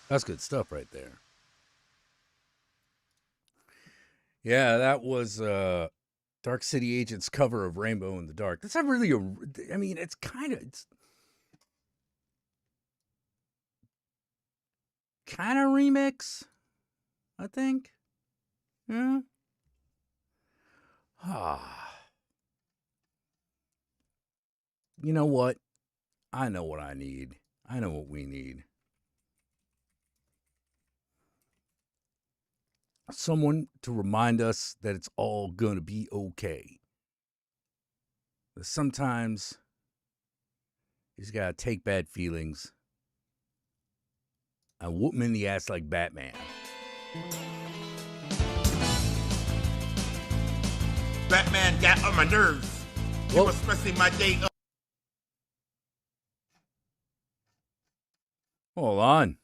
That's good stuff right there. Yeah, that was Dark City Agents cover of Rainbow in the Dark. That's not really I mean, it's kind of remix, I think. Yeah. You know what? I know what I need. I know what we need. Someone to remind us that it's all going to be okay. That sometimes you just got to take bad feelings and whoop them in the ass like Batman. Batman got on my nerves. He was messing my day up. Hold on.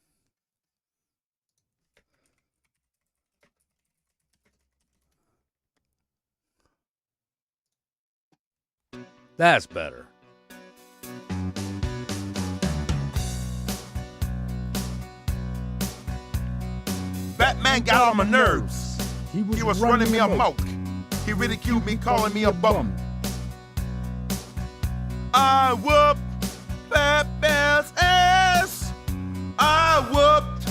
That's better. Batman got on my nerves. He was running me amok. He ridiculed me, calling me a bum. I whooped Batman's ass. I whooped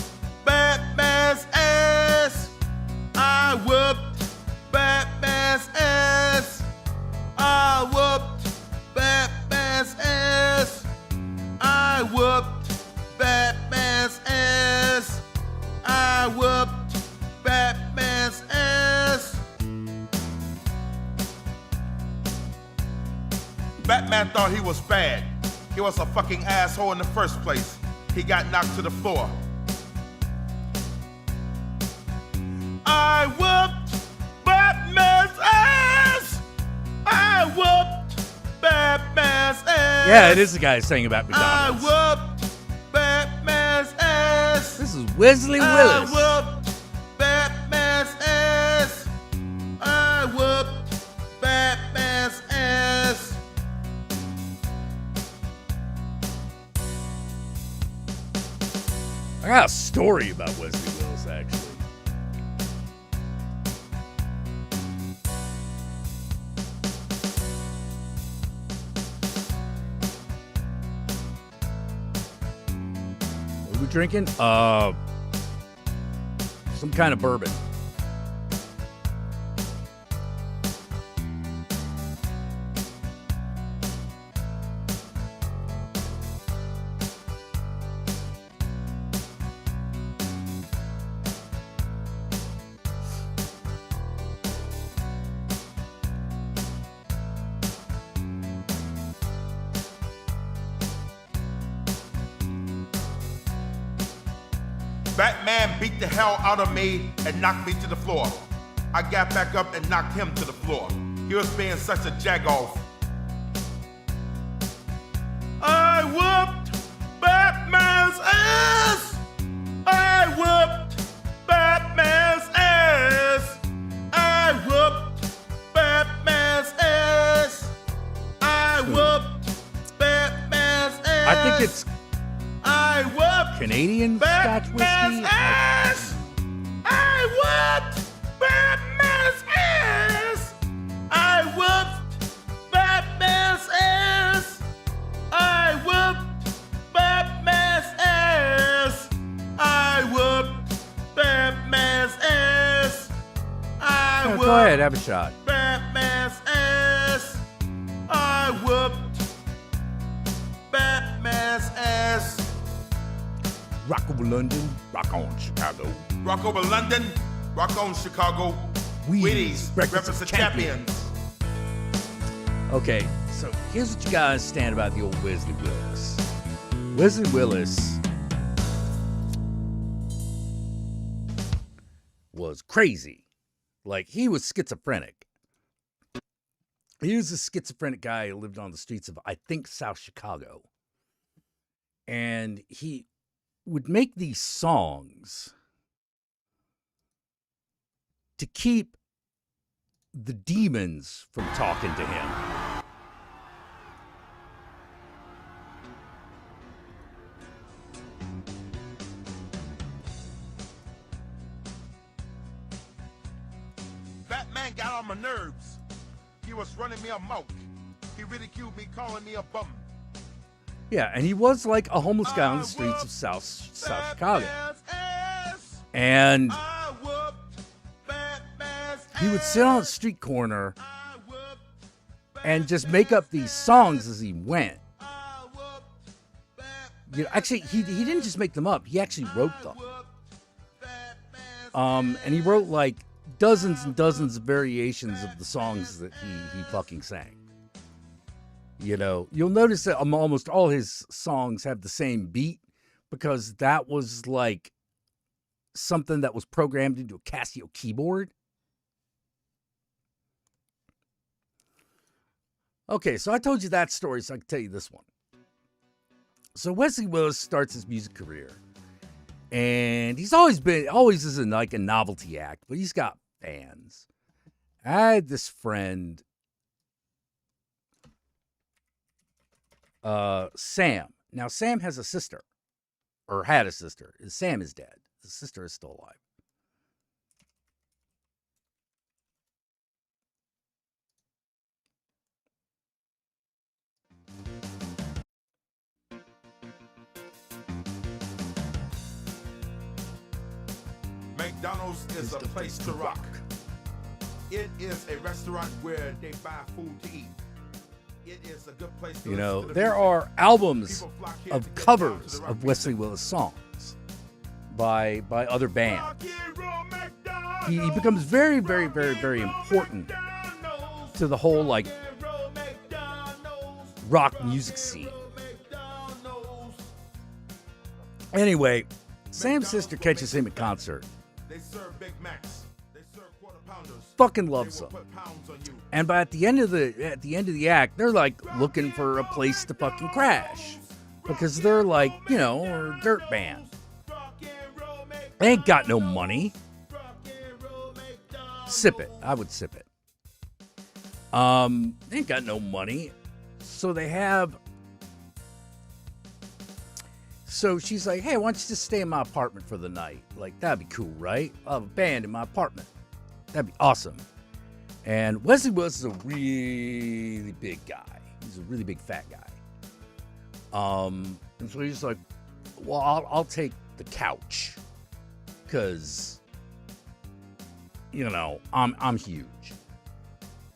Batman's ass. I whooped Batman's ass. I whooped Batman's ass. I whooped Batman's ass. I whooped Batman's ass. Batman thought he was bad. He was a fucking asshole in the first place. He got knocked to the floor. I whooped Batman's ass. I whooped Batman's ass. Yeah, it is the guy saying about McDonald's. I whooped Batman's ass. This is Wesley Willis. I whooped Batman's ass. I whooped Batman's ass. I got a story about Wesley Willis, actually. What are we drinking? Some kind of bourbon. Batman beat the hell out of me and knocked me to the floor. I got back up and knocked him to the floor. He was being such a jagoff. I whooped Batman's ass! I whooped Batman's ass! I whooped Batman's ass! I whooped Batman's ass! I think it's I whooped Canadian Scotch Batman's whiskey. ass! I whooped Batman's ass! I whooped Batman's ass! I whooped Batman's ass! I whooped Batman's ass! I whooped Go ahead, have a shot. Batman's ass! I whooped Batman's ass! Rock over London, rock on Chicago. Rock over London, rock on Chicago. Wheaties, breakfast of champions. Okay, so here's what you guys stand about the old Wesley Willis. Wesley Willis was crazy. Like, he was schizophrenic. He was a schizophrenic guy who lived on the streets of, I think, South Chicago. And he would make these songs to keep the demons from talking to him. burbs. He was running me amok. He ridiculed me, calling me a bum. Yeah, and he was like a homeless guy on the streets of South Chicago. And he would sit on a street corner and just make up these songs as he went. You know, actually, he didn't just make them up. He actually wrote them. And he wrote like dozens and dozens of variations of the songs that he fucking sang. You know, you'll notice that almost all his songs have the same beat because that was like something that was programmed into a Casio keyboard. Okay, so I told you that story, so I can tell you this one. So Wesley Willis starts his music career, and he's always is in like a novelty act, but he's got fans. I had this friend, Sam. Now, Sam has a sister, or had a sister. Sam is dead. His sister is still alive. McDonald's is a place to rock. It is a restaurant where they buy food to eat. It is a good place to You know, listen to the there music. are albums People flock here of to get covers down to the rock of Wesley music. Willis songs by other bands. Rock and roll McDonald's, He becomes very, very, very, very important McDonald's, to the whole like rock and roll McDonald's, rock music scene. McDonald's. Anyway, Sam's sister catches him at concert. They serve Big Macs. They serve quarter pounders. Fucking They loves will him. put pounds on you. And by at the end of the act, they're like looking for a place to fucking crash. Because they're like, you know, a dirt band. They ain't got no money. Sip it. I would sip it. They ain't got no money. So they have. So she's like, hey, why don't you just stay in my apartment for the night? Like, that'd be cool, right? I'll have a band in my apartment. That'd be awesome. And Wesley Willis is a really big guy. He's a really big fat guy. And so he's like, well, I'll take the couch. Because, you know, I'm huge.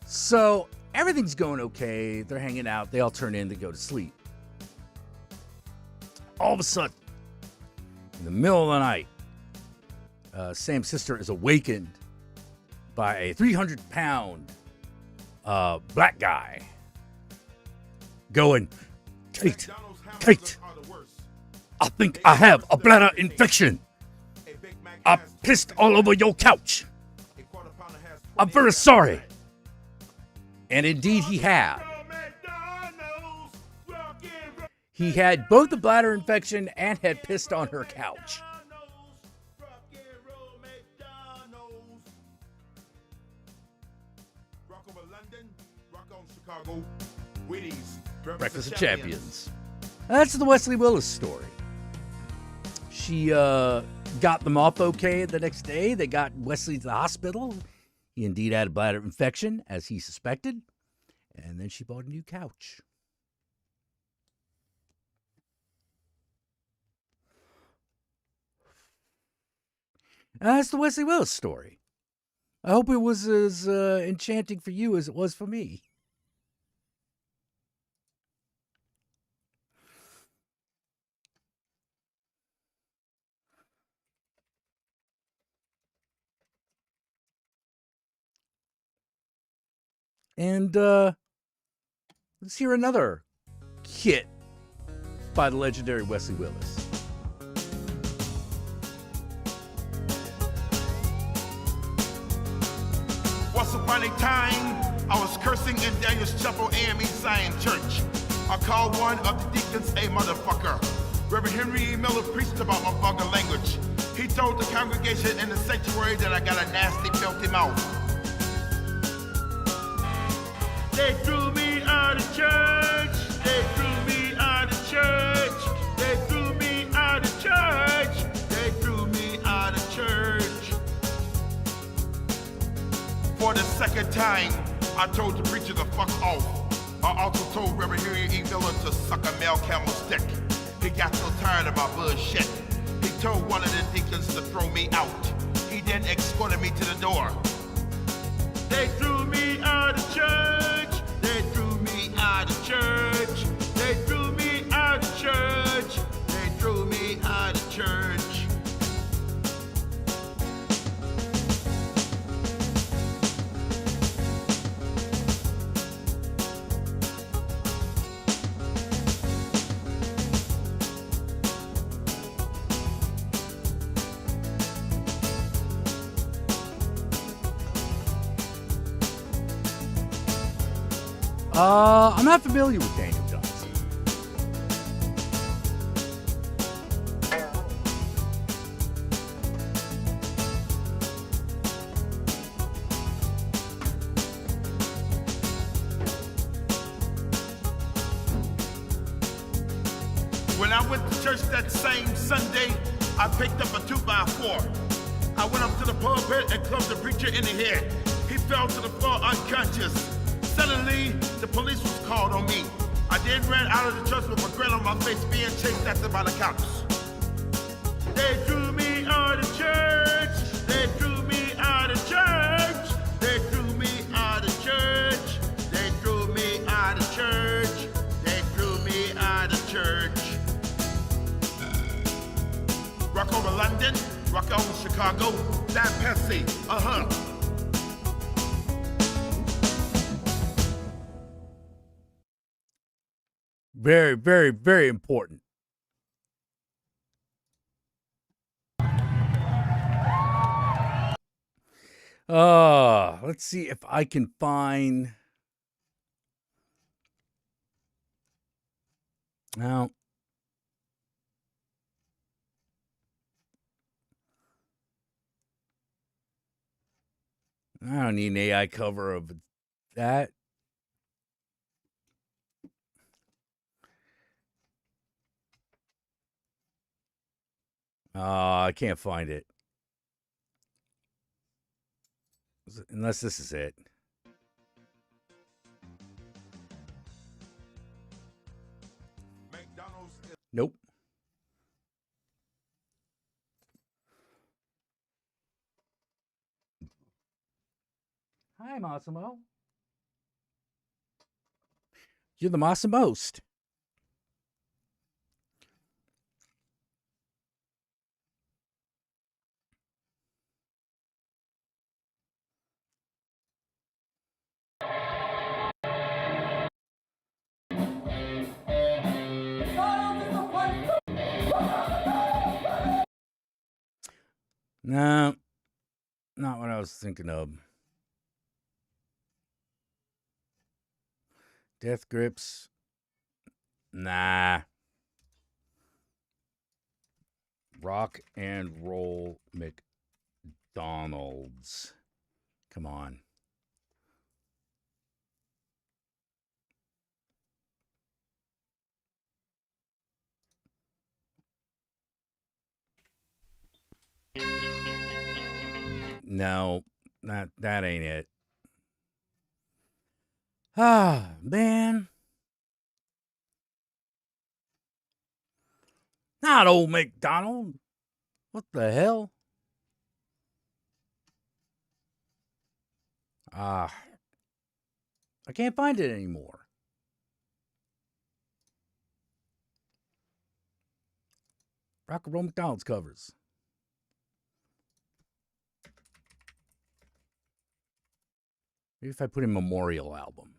So everything's going okay. They're hanging out. They all turn in. They go to sleep. All of a sudden, in the middle of the night, Sam's sister is awakened by a 300-pound black guy going, Kate, I think I have a bladder infection. I pissed all over your couch. I'm very sorry. And indeed he had. He had both a bladder infection and had pissed on her couch. Rock over London, rock on Chicago. Wheaties, Breakfast of Champions. That's the Wesley Willis story. She got them off okay the next day. They got Wesley to the hospital. He indeed had a bladder infection, as he suspected. And then she bought a new couch. That's the Wesley Willis story. I hope it was as enchanting for you as it was for me. And let's hear another hit by the legendary Wesley Willis. Once upon a time, I was cursing in Daniel's Chapel AME Zion Church. I called one of the deacons a motherfucker. Reverend Henry Miller preached about my vulgar language. He told the congregation in the sanctuary that I got a nasty, filthy mouth. They threw me out of church. They threw me out of church. They threw me out of church. They threw me out of church. For the second time, I told the preacher to fuck off. I also told Reverend Henry E. Miller to suck a male camel stick. He got so tired of my bullshit. He told one of the deacons to throw me out. He then escorted me to the door. They threw me out of church. They threw me out of church. They threw me out of church. They threw me out of church. I'm not familiar with Daniel Johnson. When I went to church that same Sunday, I picked up a 2x4. I went up to the pulpit and clubbed the preacher in the head. He fell to the floor unconscious. Suddenly, the police was called on me. I then ran out of the church with a grin on my face, being chased after by the cops. They threw me out of church. They threw me out of church. They threw me out of church. They threw me out of church. They threw me out of church. Rock over London, rock over Chicago, that Pepsi, Very, very, very important. Let's see if I can find. No. I don't need an AI cover of that. I can't find it. Unless this is it. Nope. Hi, Massimo. You're the Massimost. No, not what I was thinking of. Death Grips. Nah. Rock and Roll McDonald's. Come on. No, that ain't it. Ah, man. Not old McDonald. What the hell? I can't find it anymore. Rock and Roll McDonald's covers. Maybe if I put in Memorial Album.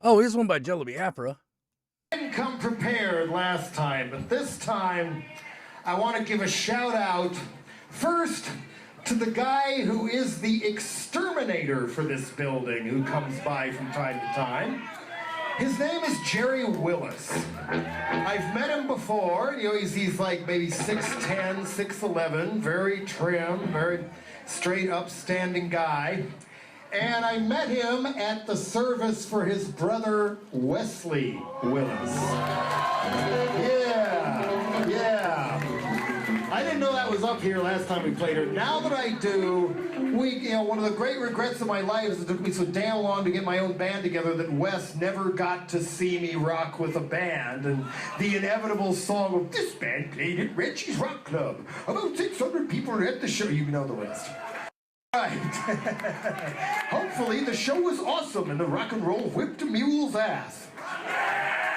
Oh, here's one by Jello Biafra. Didn't come prepared last time, but this time I want to give a shout out first to the guy who is the exterminator for this building, who comes by from time to time. His name is Jerry Willis. I've met him before. You know, he's like maybe 6'10", 6'11", very trim, very straight, upstanding guy. And I met him at the service for his brother, Wesley Willis. Yeah. I didn't know that was up here last time we played her. Now that I do, one of the great regrets of my life is it took me so damn long to get my own band together that Wes never got to see me rock with a band. And the inevitable song of this band played at Reggie's Rock Club. About 600 people are at the show. You know the rest. Right. Hopefully the show was awesome and the rock and roll whipped a mule's ass.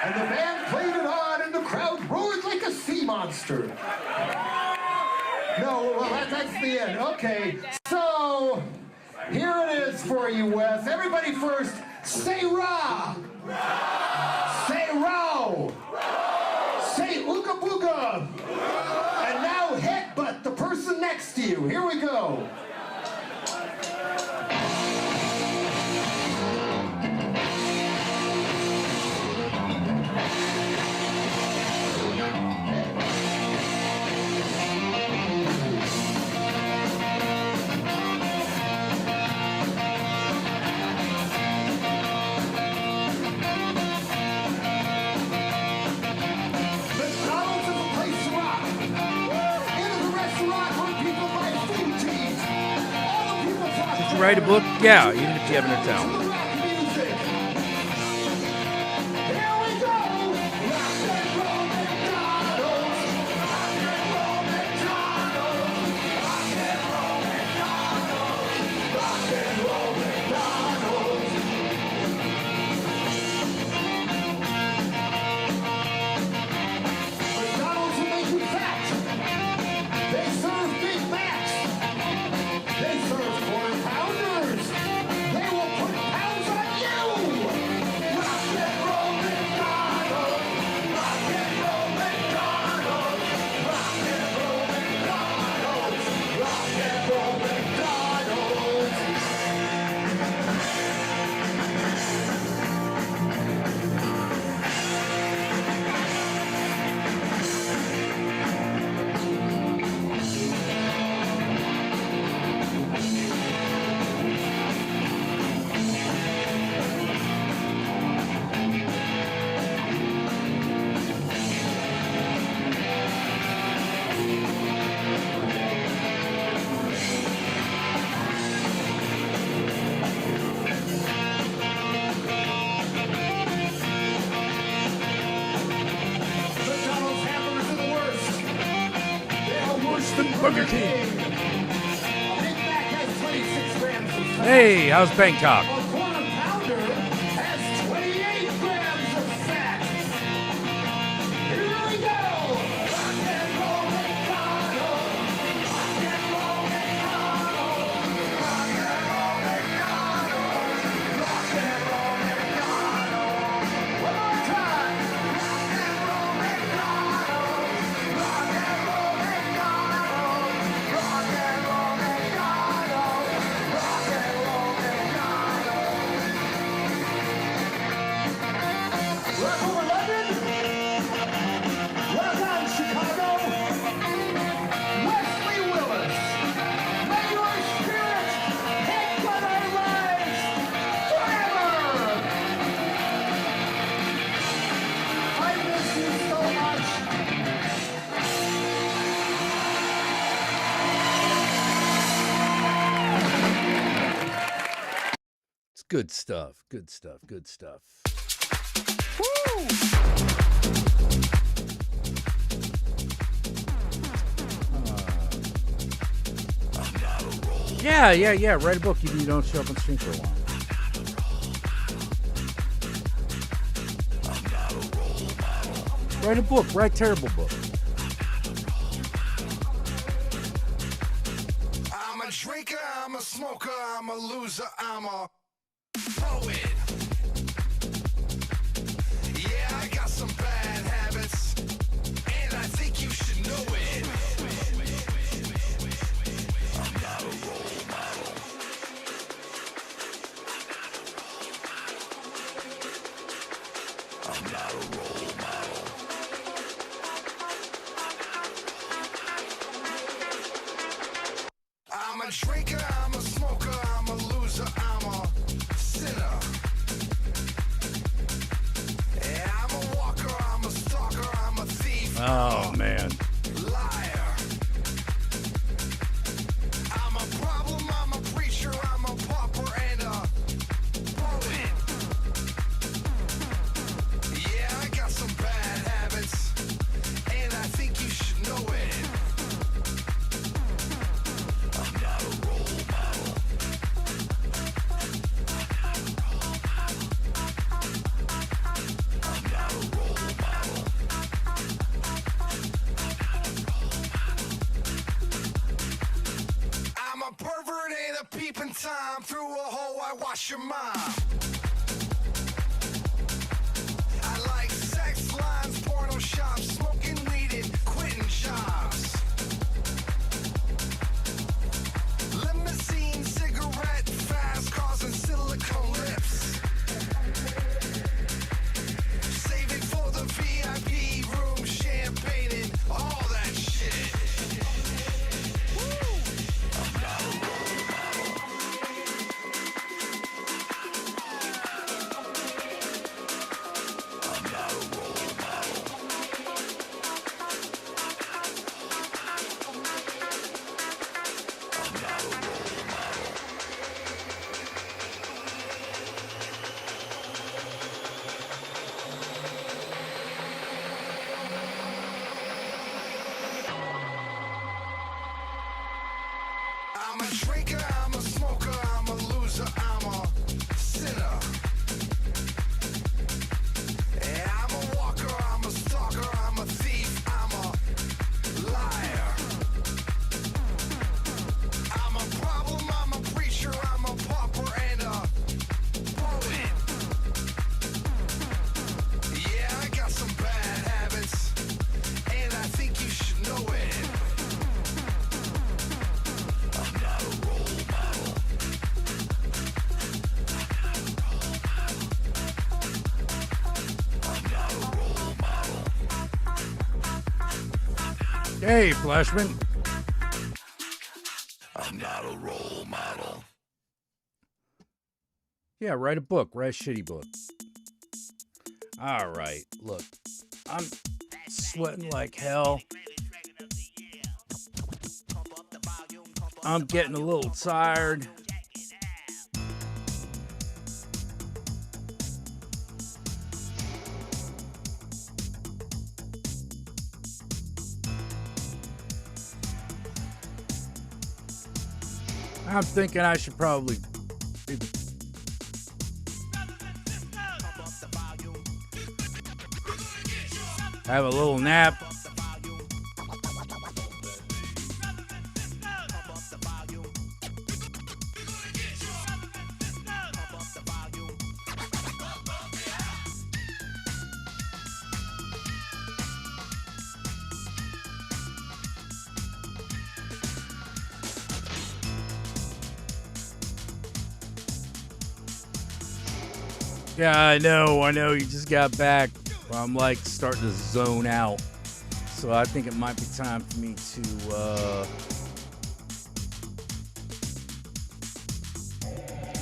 And the band played it on and the crowd roared like a sea monster. No, well, that's the end. Okay, so here it is for you, Wes. Everybody first, say rah. Say row. Say ooga booga. And now headbutt the person next to you. Here we go. Did you write a book? Yeah, even if you haven't in town. Burger King. Hey, how's Bangkok? Good stuff. Good stuff. Good stuff. Woo! Yeah. Write a book even if you don't show up on stream for a while. Write a book. Write a terrible book. I'm a drinker, I'm a smoker, I'm a loser, I'm a poet. Yeah, I got some bad habits, and I think you should know it. I'm not a role model. I'm not a role model. I'm a drinker, I'm a smoker, I'm a loser, I'm a Oh, man. Liar. I'm a problem, I'm a preacher, I'm a pauper and a poet. Yeah, I got some bad habits, and I think you should know it. I'm not a role model. I'm not a role model. I'm a pervert and a peeping Tom. Through a hole I wash your mom. I like sex lines, porno shops, smoking weed and quitting jobs. Limousine, cigarette, fast cars and silicone lips. Saving for the VIP room, champagne and all that shit. I'm not a role model. I'm not a role model. I'm not a role model. I'm a drinker, I'm a smoker, I'm a loser, I'm a sinner. And I'm a walker, I'm a stalker, I'm a thief, I'm a liar. I'm a problem, I'm a preacher, I'm a pauper and a poet. Yeah, I got some bad habits, and I think you should know it. I'm not a role model. I'm not a role model. Hey, Flashman. I'm not a role model. Yeah, write a book. Write a shitty book. All right. Look, I'm sweating like hell. I'm getting a little tired. I'm thinking I should probably have a little nap. Yeah, I know. You just got back. I'm like starting to zone out. So I think it might be time for me to,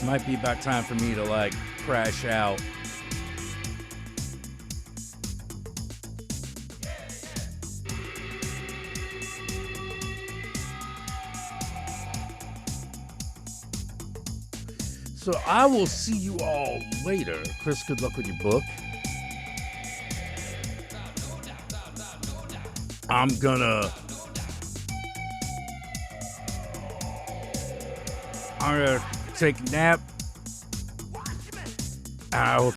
might be about time for me to like crash out. So I will see you all later. Chris, good luck with your book. I'm gonna take a nap. I'll